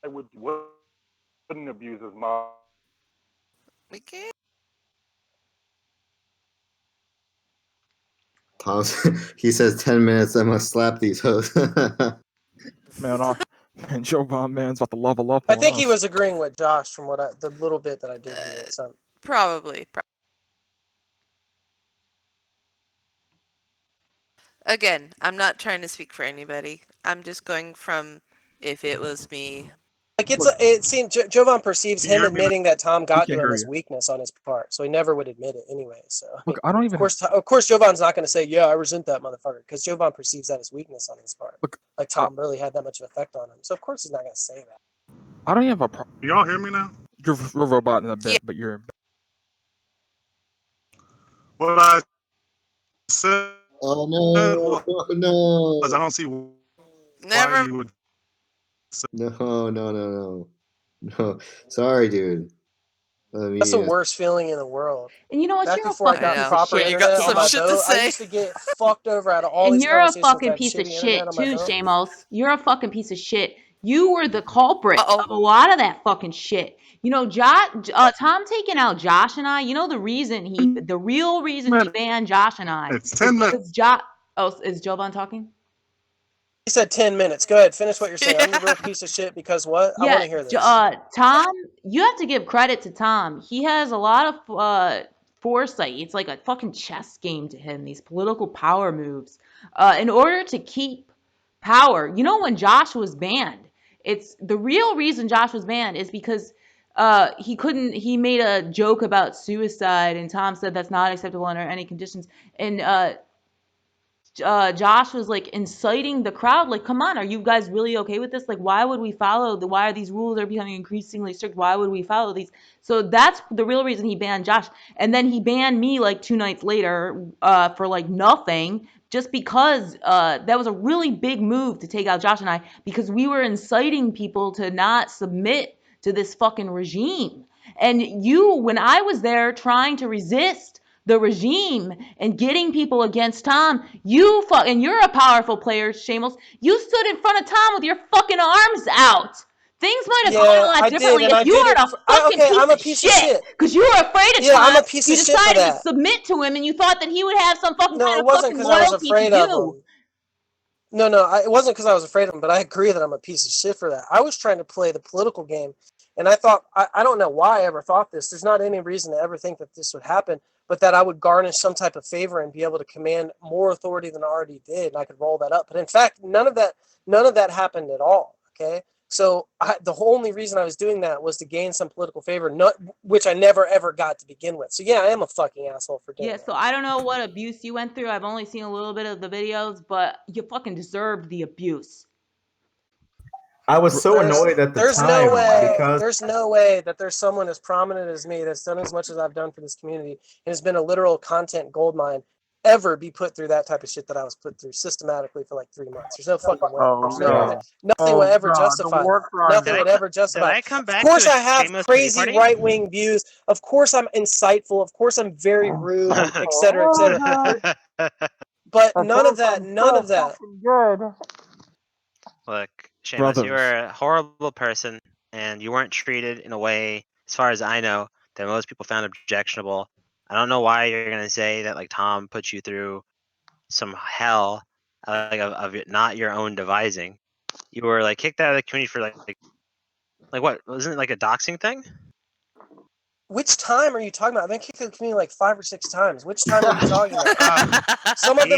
wouldn't abuse his mom. We can't. Tom, he says 10 minutes. I must slap these hoes. Man, Jovan man's about to level up. I think he was agreeing with Josh from the little bit that I did hear. So. Probably. Again, I'm not trying to speak for anybody. I'm just going from if it was me. Like it seemed Jovan perceives him admitting that Tom got to him as weakness on his part, so he never would admit it anyway. So look, I don't even. Of course, Jovan's not going to say, "Yeah, I resent that motherfucker," because Jovan perceives that as weakness on his part. Look, like Tom really had that much of effect on him, so of course he's not going to say that. I don't even have a problem. Y'all hear me now? You're a robot in a bit, but you're. What I said. Oh no! Because I don't see Never. why you would. No. Sorry, dude. That's the worst feeling in the world. And you know what? Back You're a before I fucking got proper Yeah, you internet got on some my shit to boat, I say. used to get fucked over out of all And these you're a conversations fucking with that piece of shitty shit internet on my too, boat. Shamos. You're a fucking piece of shit. You were the culprit of a lot of that fucking shit. You know, Tom taking out Josh and I. You know the real reason he banned Josh and I. It's 10 minutes. Is Jovan talking? He said 10 minutes. Go ahead, finish what you're saying. I'm a real piece of shit because what? I want to hear this. Tom, you have to give credit to Tom. He has a lot of foresight. It's like a fucking chess game to him, these political power moves. In order to keep power, you know, when Josh was banned, it's the real reason Josh was banned is because he made a joke about suicide, and Tom said that's not acceptable under any conditions. And Josh was like inciting the crowd, like, come on, are you guys really okay with this? Like, why would we follow why are these rules are becoming increasingly strict? Why would we follow these? So that's the real reason he banned Josh. And then he banned me like 2 nights later for like nothing, just because that was a really big move to take out Josh and I, because we were inciting people to not submit to this fucking regime. And when I was there trying to resist the regime and getting people against Tom, and you're a powerful player, Shameless. You stood in front of Tom with your fucking arms out. Things might have gone a lot differently if you weren't a piece of shit. Because you were afraid of Tom. I'm a piece of shit for that. You decided to submit to him, and you thought that he would have some fucking kind of fucking loyalty to you. No, it wasn't because I was afraid of him. No, it wasn't because I was afraid of him, but I agree that I'm a piece of shit for that. I was trying to play the political game, and I thought, I don't know why I ever thought this. There's not any reason to ever think that this would happen, but that I would garnish some type of favor and be able to command more authority than I already did, and I could roll that up. But in fact, none of that happened at all, okay? So the only reason I was doing that was to gain some political favor, which I never, ever got to begin with. So yeah, I am a fucking asshole for doing that. So I don't know what abuse you went through. I've only seen a little bit of the videos, but you fucking deserved the abuse. I was so annoyed at the time because there's no way that there's someone as prominent as me that's done as much as I've done for this community and has been a literal content goldmine ever be put through that type of shit that I was put through systematically for like 3 months. There's no fucking way. Nothing would ever justify it. Nothing would ever justify it. Of course I have crazy right-wing views. Of course I'm insightful. Of course I'm very rude, et cetera, et cetera. But none of that. Good. Look, Seamus, you were a horrible person, and you weren't treated in a way, as far as I know, that most people found objectionable. I don't know why you're gonna say that like Tom put you through some hell, of not your own devising. You were like kicked out of the community for like what? Wasn't it like a doxing thing? Which time are you talking about? I've been kicked out of the community like 5 or 6 times. Which time are you talking about? Some of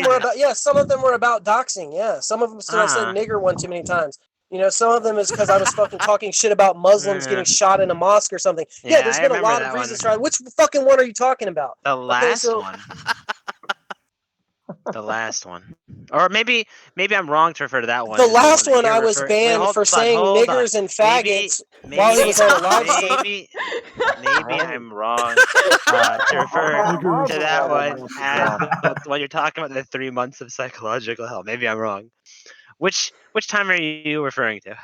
them were about doxing. Yeah, some of them I said nigger one too many times. You know, some of them is because I was fucking talking shit about Muslims getting shot in a mosque or something. Yeah, there's been a lot of reasons. Which fucking one are you talking about? The last one. The last one. Or maybe I'm wrong to refer to that one. The last one I was banned for saying niggers and faggots while he was on a live stream. Maybe I'm wrong to refer to that one as when you're talking about the 3 months of psychological hell. Maybe I'm wrong. Which time are you referring to?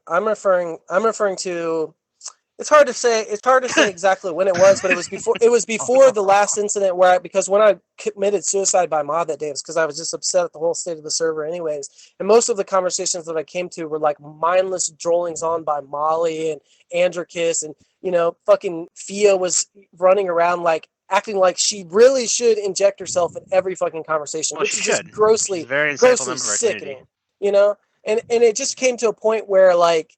I'm referring to. It's hard to say exactly when it was, but it was before the last incident because when I committed suicide by mob that day, it was because I was just upset at the whole state of the server anyways. And most of the conversations that I came to were like mindless drollings on by Molly and Androcus, and fucking Fia was running around like acting like she really should inject herself in every fucking conversation, which is just grossly sickening, and it just came to a point where like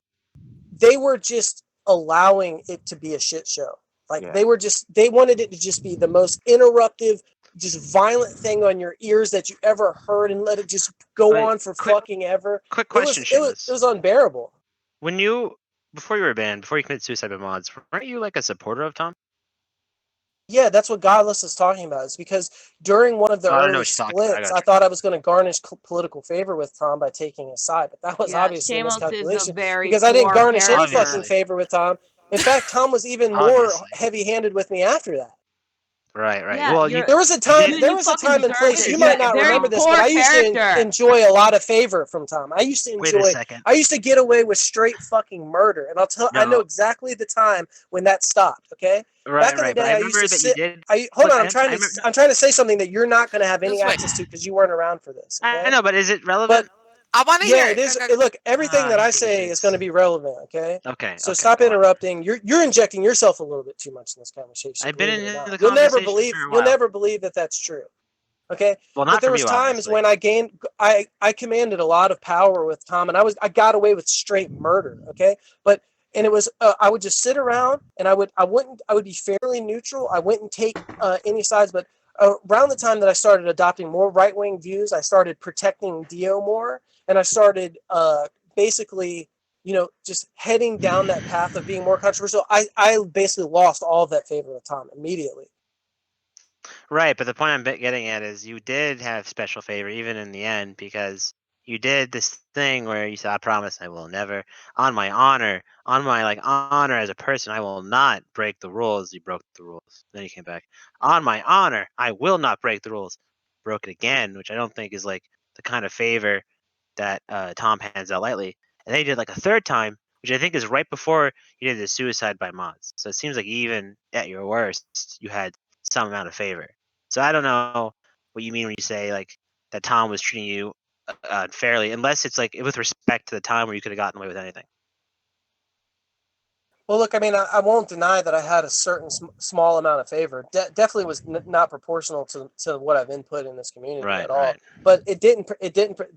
they were just allowing it to be a shit show. Like they wanted it to just be the most interruptive, just violent thing on your ears that you ever heard, and let it just go on for fucking ever. Quick question, it was unbearable. Before you were banned, before you committed suicide by mods, weren't you like a supporter of Tom? Yeah, that's what Godless is talking about. It's because during one of the early splits, I thought I was going to garnish political favor with Tom by taking his side, but that was obviously a miscalculation because I didn't garnish any fucking favor with Tom. In fact, Tom was even more heavy-handed with me after that. Right. Yeah, well, there was a time and place. You might not remember this, but I used to enjoy a lot of favor from Tom. I used to get away with straight fucking murder, and I know exactly the time when that stopped. Okay. Back in the day, I used to sit. Hold on, I'm trying to say something that you're not going to have any access to because you weren't around for this. Okay? I know, but is it relevant? I want to hear it. It is. Look, everything that I say is going to be relevant. Okay. Okay. So stop interrupting. You're injecting yourself a little bit too much in this conversation. I've been in the You'll conversation. You'll never believe that that's true. Okay. Well, not but there from was you, times obviously. when I commanded a lot of power with Tom, and I got away with straight murder. Okay. And it was I would just sit around, and I would be fairly neutral. I wouldn't take any sides, but around the time that I started adopting more right-wing views, I started protecting Dio more, and I started basically, just heading down that path of being more controversial. I basically lost all of that favor with Tom immediately. Right, but the point I'm getting at is you did have special favor even in the end, because you did this thing where you said, "I promise I will never, on my honor as a person, I will not break the rules." You broke the rules. Then you came back, "On my honor, I will not break the rules." Broke it again, which I don't think is like the kind of favor that Tom hands out lightly. And then you did like a third time, which I think is right before you did the suicide by mods. So it seems like even at your worst, you had some amount of favor. So I don't know what you mean when you say like that Tom was treating you unfairly, unless it's like with respect to the time where you could have gotten away with anything. Well, look, I mean, I won't deny that I had a certain small amount of favor. Definitely was not proportional to what I've input in this community at all. Right. But it didn't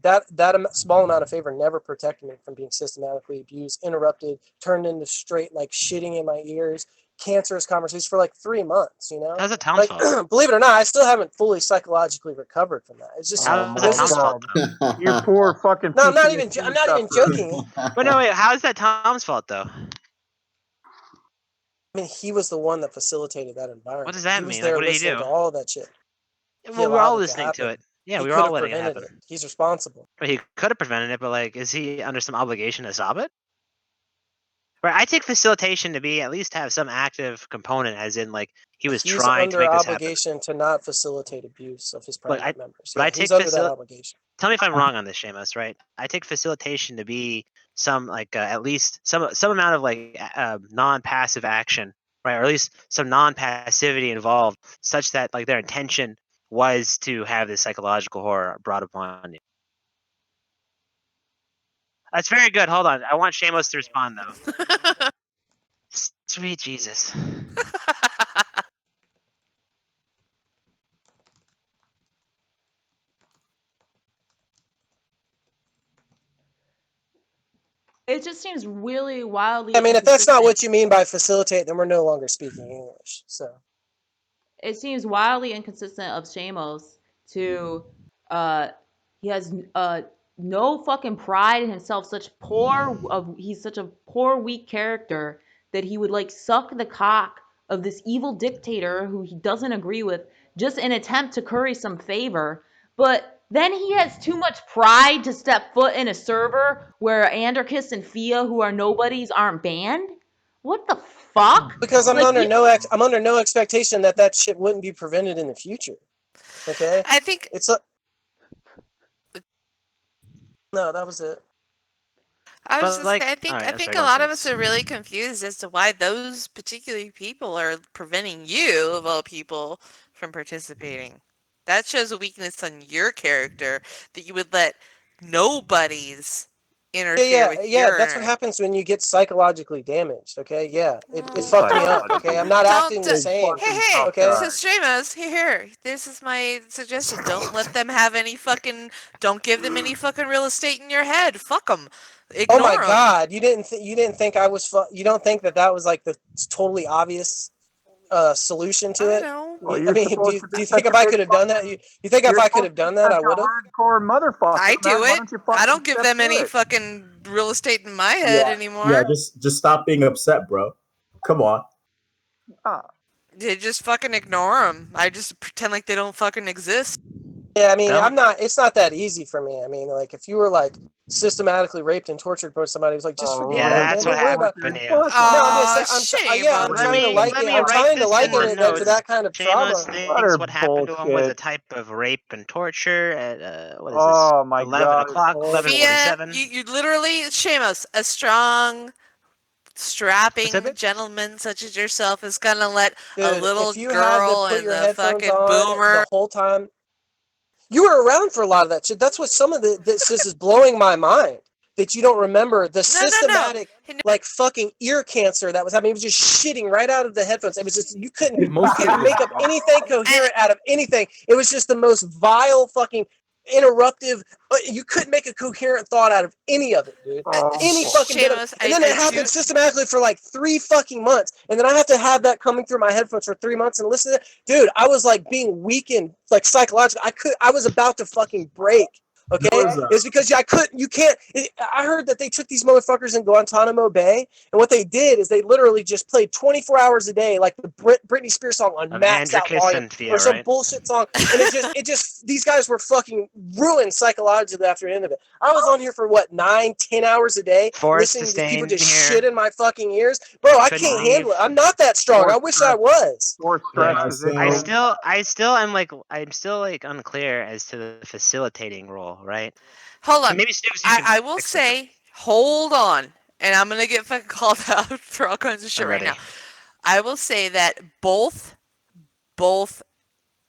that small amount of favor never protected me from being systematically abused, interrupted, turned into straight like shitting in my ears, cancerous conversations for like 3 months. How's it Tom's fault? Believe it or not, I still haven't fully psychologically recovered from that. It's just how's that Tom's fault? You poor fucking. No, I'm not even joking. But no, wait, how is that Tom's fault though? I mean, he was the one that facilitated that environment. What does that he was mean? there Like, what did he listening do? to all that shit. Well, we're all listening to it. Yeah, we were all letting it happen. He's responsible. But he could have prevented it, but like, is he under some obligation to stop it? Right, I take facilitation to be at least have some active component, as in like he was trying to make this happen. He's under obligation to not facilitate abuse of his private members. But I take he's under that obligation. Tell me if I'm wrong on this, Seamus. Right, I take facilitation to be some like at least some amount of like non-passive action, right, or at least some non-passivity involved, such that like their intention was to have this psychological horror brought upon you. That's very good. Hold on. I want Shamos to respond, though. Sweet Jesus. It just seems really wildly. I mean, if that's not what you mean by facilitate, then we're no longer speaking English. So it seems wildly inconsistent of Shamos to he has no fucking pride in himself, he's such a poor, weak character that he would like suck the cock of this evil dictator who he doesn't agree with just in attempt to curry some favor. But then he has too much pride to step foot in a server where Anderkis and Fia, who are nobodies, aren't banned. What the fuck? Because I'm under no expectation that shit wouldn't be prevented in the future. Okay? I think it's a No, that was it. I was just I think a lot of us are really confused as to why those particular people are preventing you, of all people, from participating. That shows a weakness on your character that you would let nobodies interfere with your... That's what happens when you get psychologically damaged, okay? Yeah, it fucked me up, okay? I'm not acting the same. Hey, okay? So Stramos, here, this is my suggestion. Don't let them have any fucking... Don't give them any fucking real estate in your head. Fuck them. Ignore oh my them. God, you didn't think I was... You don't think that was like the totally obvious solution to it? Well, I mean, do you think if I could have done that, you think if I could have done that, I would have? Hardcore motherfucker. I do it. I don't give them any fucking real estate in my head anymore. Yeah, just stop being upset, bro. Come on. You just fucking ignore them. I just pretend like they don't fucking exist. Yeah, I mean, it's not that easy for me. I mean, like, if you were, like, systematically raped and tortured by somebody who's like, just forget it. Yeah, that's what happened to you. I'm trying to liken it to that kind of trauma. Thinks what happened to him was a type of rape and torture at, what is this? Oh, my 11 God. o'clock, 11:47. You literally, Shamos, a strong, strapping gentleman such as yourself is gonna let a little girl and a fucking boomer the whole time. You were around for a lot of that shit. That's what some of this is blowing my mind. that you don't remember the systematic like fucking ear cancer that was happening. It was just shitting right out of the headphones. It was just you couldn't make up anything coherent out of anything. It was just the most vile fucking interruptive. You couldn't make a coherent thought out of any of it, dude. Any fucking bit of it. And then it happened systematically for like 3 fucking months. And then I have to have that coming through my headphones for 3 months and listen to it. Dude, I was like being weakened, like psychologically. I was about to fucking break. Okay, it's because I heard that they took these motherfuckers in Guantanamo Bay, and what they did is they literally just played 24 hours a day, like the Britney Spears song on max out volume or some bullshit song, and it just these guys were fucking ruined psychologically after the end of it. I was on here for what 9-10 hours a day, listening to people just shit in my fucking ears, bro. I can't handle it. I'm not that strong. I wish I was. I still am like unclear as to the facilitating role. Right. Hold on. Maybe I will say, hold on, and I'm gonna get fucking called out for all kinds of shit right now. I will say that both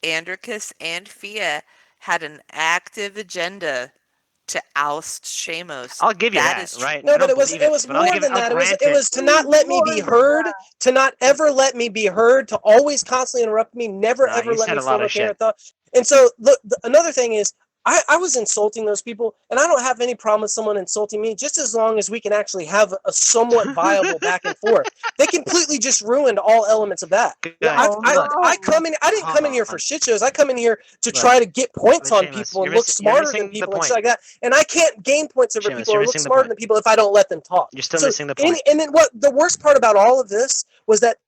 Andricus and Fia had an active agenda to oust Shamos. I'll give you that, right? No, but it was more than that. It was to not let me be heard, to not ever let me be heard, to always constantly interrupt me, never ever let me form a coherent thought. And so another thing is, I was insulting those people, and I don't have any problem with someone insulting me, just as long as we can actually have a somewhat viable back and forth. They completely just ruined all elements of that. I didn't come in here for shit shows. I come in here to try to get points on people and look smarter than people and shit like that. And I can't gain points over people or look smarter than people if I don't let them talk. You're still missing the point. And then what the worst part about all of this was that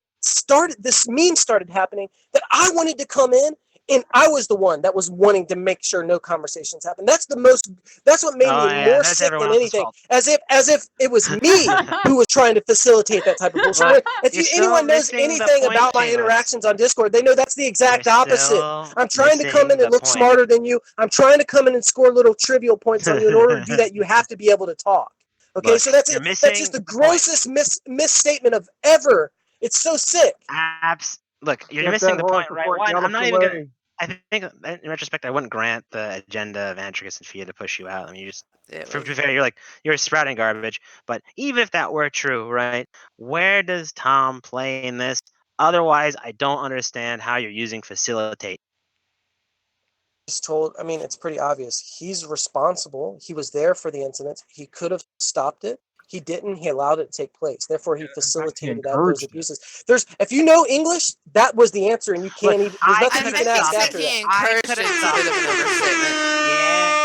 this meme started happening that I wanted to come in. And I was the one that was wanting to make sure no conversations happen. That's what made me more sick than anything. As if it was me who was trying to facilitate that type of bullshit. If anyone knows anything about my interactions on Discord, they know that's the exact opposite. I'm trying to come in and look smarter than you. I'm trying to come in and score little trivial points on you. In order to do that, you have to be able to talk. Okay, so that's just the grossest misstatement of ever. It's so sick. Look, you're missing the point, right? I'm not even gonna. I think, in retrospect, I wouldn't grant the agenda of Andricus and Fia to push you out. I mean, to be fair, you're sprouting garbage. But even if that were true, right? Where does Tom play in this? Otherwise, I don't understand how you're using facilitate. I mean, it's pretty obvious. He's responsible. He was there for the incident. He could have stopped it. He didn't. He allowed it to take place. Therefore, he facilitated those abuses. If you know English, that was the answer, and you can't even. There's nothing you can ask after that.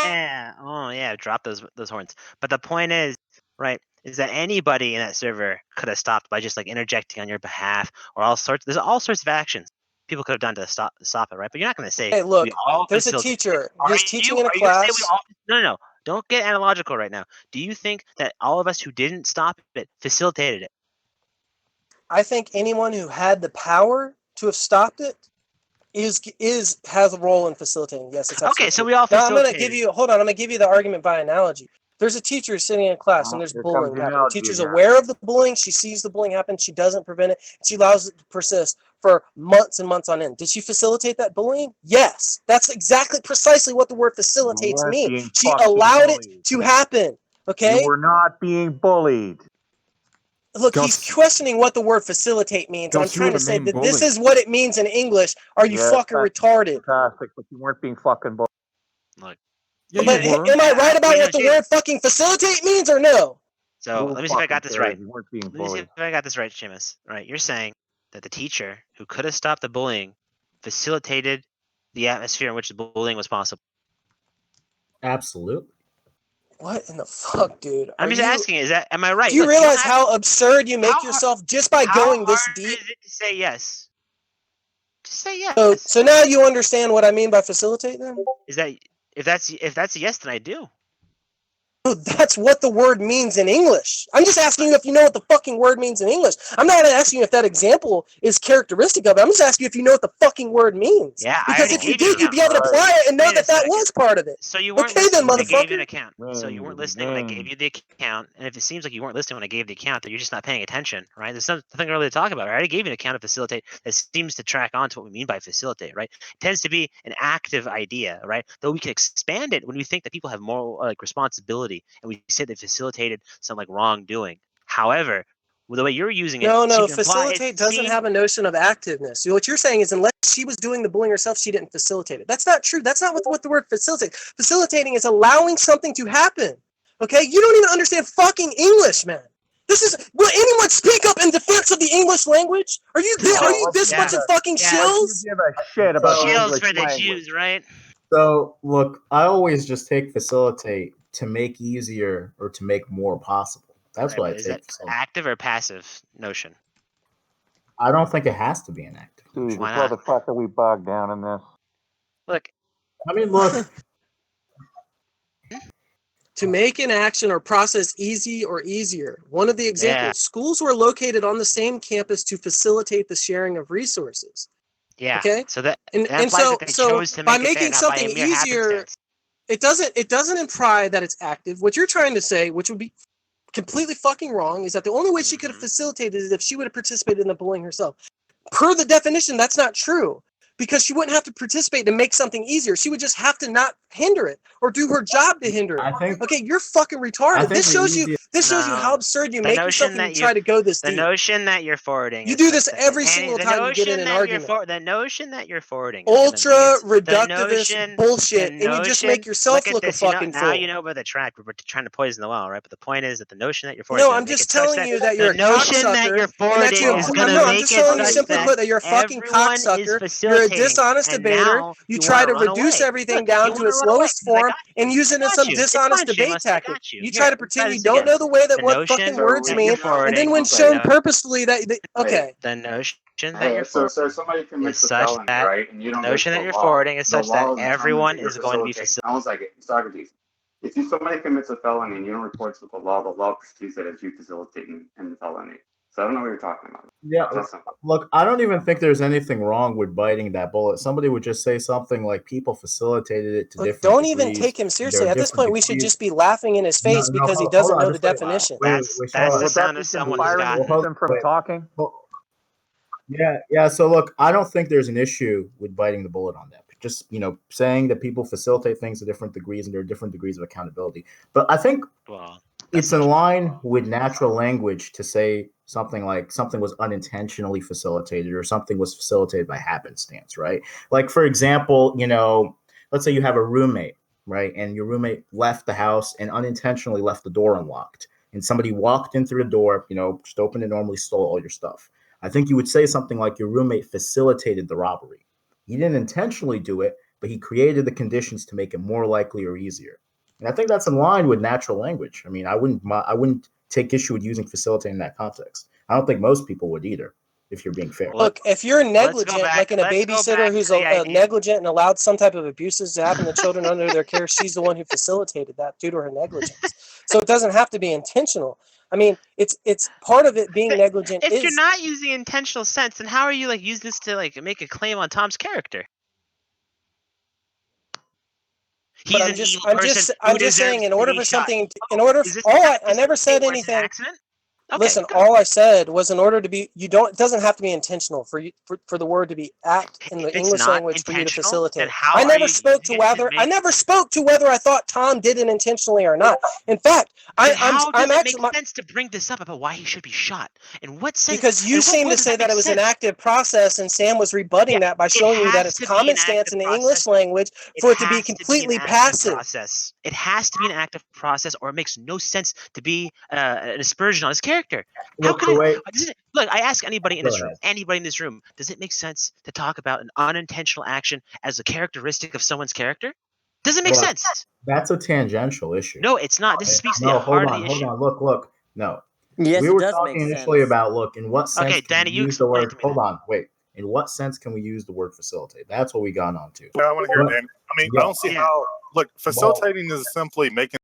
Yeah. Oh, yeah. Drop those horns. But the point is, right, is that anybody in that server could have stopped by just like interjecting on your behalf, or all sorts. There's all sorts of actions people could have done to stop it, right? But you're not going to say, "Hey, look, there's a teacher. He's teaching in a class." No. Don't get analogical right now. Do you think that all of us who didn't stop it facilitated it? I think anyone who had the power to have stopped it has a role in facilitating. Yes, it's absolutely. Okay. So we all facilitated. I'm going to give you the argument by analogy. There's a teacher sitting in class and there's bullying happening. The teacher's aware of the bullying. She sees the bullying happen. She doesn't prevent it. She allows it to persist for months and months on end. Did she facilitate that bullying? Yes. That's precisely what the word facilitates means. She allowed it to happen. Okay? You were not being bullied. Look, he's questioning what the word facilitate means. I'm trying to say that this is what it means in English. Are you fucking retarded? Fantastic, but you weren't being fucking bullied. Look. But am I right about what the word fucking facilitate means or no? So let me see if I got this right. Let me see if I got this right, Seamus. Right, you're saying that the teacher who could have stopped the bullying facilitated the atmosphere in which the bullying was possible. Absolutely. What in the fuck, dude? I'm just asking. Am I right? Do you realize how absurd you make yourself just by going this deep? How hard is it to say yes? Just say yes. So now you understand what I mean by facilitate, then? Is that if that's a yes, then I do. That's what the word means in English. I'm just asking you if you know what the fucking word means in English. I'm not asking you if that example is characteristic of it. I'm just asking you if you know what the fucking word means. Yeah, because if you did, you'd be able to apply it and know that was part of it. So you weren't listening when I gave you an account. So you weren't listening when I gave you the account. And if it seems like you weren't listening when I gave the account, then you're just not paying attention, right? There's nothing really to talk about. I already gave you an account to facilitate that seems to track on to what we mean by facilitate, right? It tends to be an active idea, right? Though we can expand it when we think that people have moral responsibility accountability, and we say they facilitated some like wrongdoing. However, the way you're using it, No, seems to imply facilitate doesn't seems- have a notion of activeness. So what you're saying is unless she was doing the bullying herself, she didn't facilitate it. That's not true. That's not what the word facilitate. Facilitating is allowing something to happen. Okay? You don't even understand fucking English, man. Will anyone speak up in defense of the English language? Are you this much of fucking shills? Give a shit about the Shills English for the language. Jews, right? So look, I always just take facilitate to make easier or to make more possible. That's why I Is take that facilitate. active or passive notion? I don't think it has to be an active. Jesus, Why not? motherfucker, we bogged down in this. Look, I mean, look. To make an action or process easy or easier. One of the examples, schools were located on the same campus to facilitate the sharing of resources. yeah. Okay? So that And implies that they chose to by make it there, making not by a something mere easier, happenstance. it doesn't imply that it's active. What you're trying to say, which would be completely fucking wrong, is that the only way she could have facilitated is if she would have participated in the bullying herself. Per the definition, that's not true. Because she wouldn't have to participate to make something easier. She would just have to not hinder it or do her job to hinder it. Okay, you're fucking retarded. This shows you how absurd you make yourself when you try to go this the deep. notion that you're forwarding. You is do this such that- every Annie, single the time you get in notion an that you're argument. the notion that you're forwarding. is gonna Ultra mean- the reductivist notion- bullshit, the and you just notion- make yourself at look a this, you know- fucking now fool. you know about the track. We're trying to poison the well, right? But the point is that the notion that you're forwarding. No, is I'm gonna make just it such telling you that the you're a notion that cocksucker, you're and that forwarding you is I'm gonna no, I'm make just it telling you such simply that put that you're a fucking everyone is cocksucker. You're a facilitating, dishonest and debater. now You you try wanna to run reduce away. everything Look, down you to wanna its run away lowest 'cause I form got and use it in got some you. It's dishonest fine, debate Shameless. I tactic. got you. You Here, try to let's try pretend you this don't again. know the way that The what notion fucking words that mean, you're and forwarding- then when shown purposefully okay. The notion that Hey, you're so forwarding somebody is commits a such felony, that right? And you don't the go notion to that the you're law. forwarding is The such law that determines everyone that you're is going to be facilitating. Almost like Socrates. If somebody commits a felony and you don't report to the law perceives it as you facilitating in the felony. So I don't know what you're talking about. Yeah, look, I don't even think there's anything wrong with biting that bullet. Somebody would just say something like people facilitated it to Look, different don't degrees. even take him seriously. There are At this different point, we should degrees. just be laughing in his face because he doesn't know the definition. That's the sound of someone who's gotten from talking. Yeah. So look, I don't think there's an issue with biting the bullet on that. Just saying that people facilitate things to different degrees and there are different degrees of accountability. But I think it's in line with natural language to say something like something was unintentionally facilitated or something was facilitated by happenstance, right? Like for example, let's say you have a roommate, right? And your roommate left the house and unintentionally left the door unlocked. And somebody walked in through the door, just opened it normally, stole all your stuff. I think you would say something like your roommate facilitated the robbery. He didn't intentionally do it, but he created the conditions to make it more likely or easier. And I think that's in line with natural language. I mean, I wouldn't take issue with using facilitate in that context. I don't think most people would either, if you're being fair. Look, if you're negligent, like in a babysitter who's negligent and allowed some type of abuses to happen to children under their care, she's the one who facilitated that due to her negligence. So it doesn't have to be intentional. I mean, it's part of it being negligent. If you're not using intentional sense, then how are you use this to make a claim on Tom's character? But I'm just saying, in order for something, I never said anything. Okay, listen, good. all I said was in order to be, it doesn't have to be intentional for the word to be act in the English language for you to facilitate. I never spoke to whether I thought Tom did it intentionally or not. In fact, how does I'm it actually make sense to bring this up about why he should be shot? In what sense? Because you seem to say that it was an active process, and Sam was rebutting that by showing you that it's common stance in the English language for it to be completely passive. It has to be an active process, or it makes no sense to be an aspersion on his character. How could it? Look, I ask anybody in this room, does it make sense to talk about an unintentional action as a characteristic of someone's character? Does it make sense? That's a tangential issue. No, it's not. This speaks to the hold heart on, of the issue. Look. No. Yes, we it were does talking make initially sense. about in what sense Danny, can we use the word in what sense can we use the word facilitate? That's what we got on to. Yeah, I want to hear Danny. I mean, I don't see how. Look, facilitating is simply making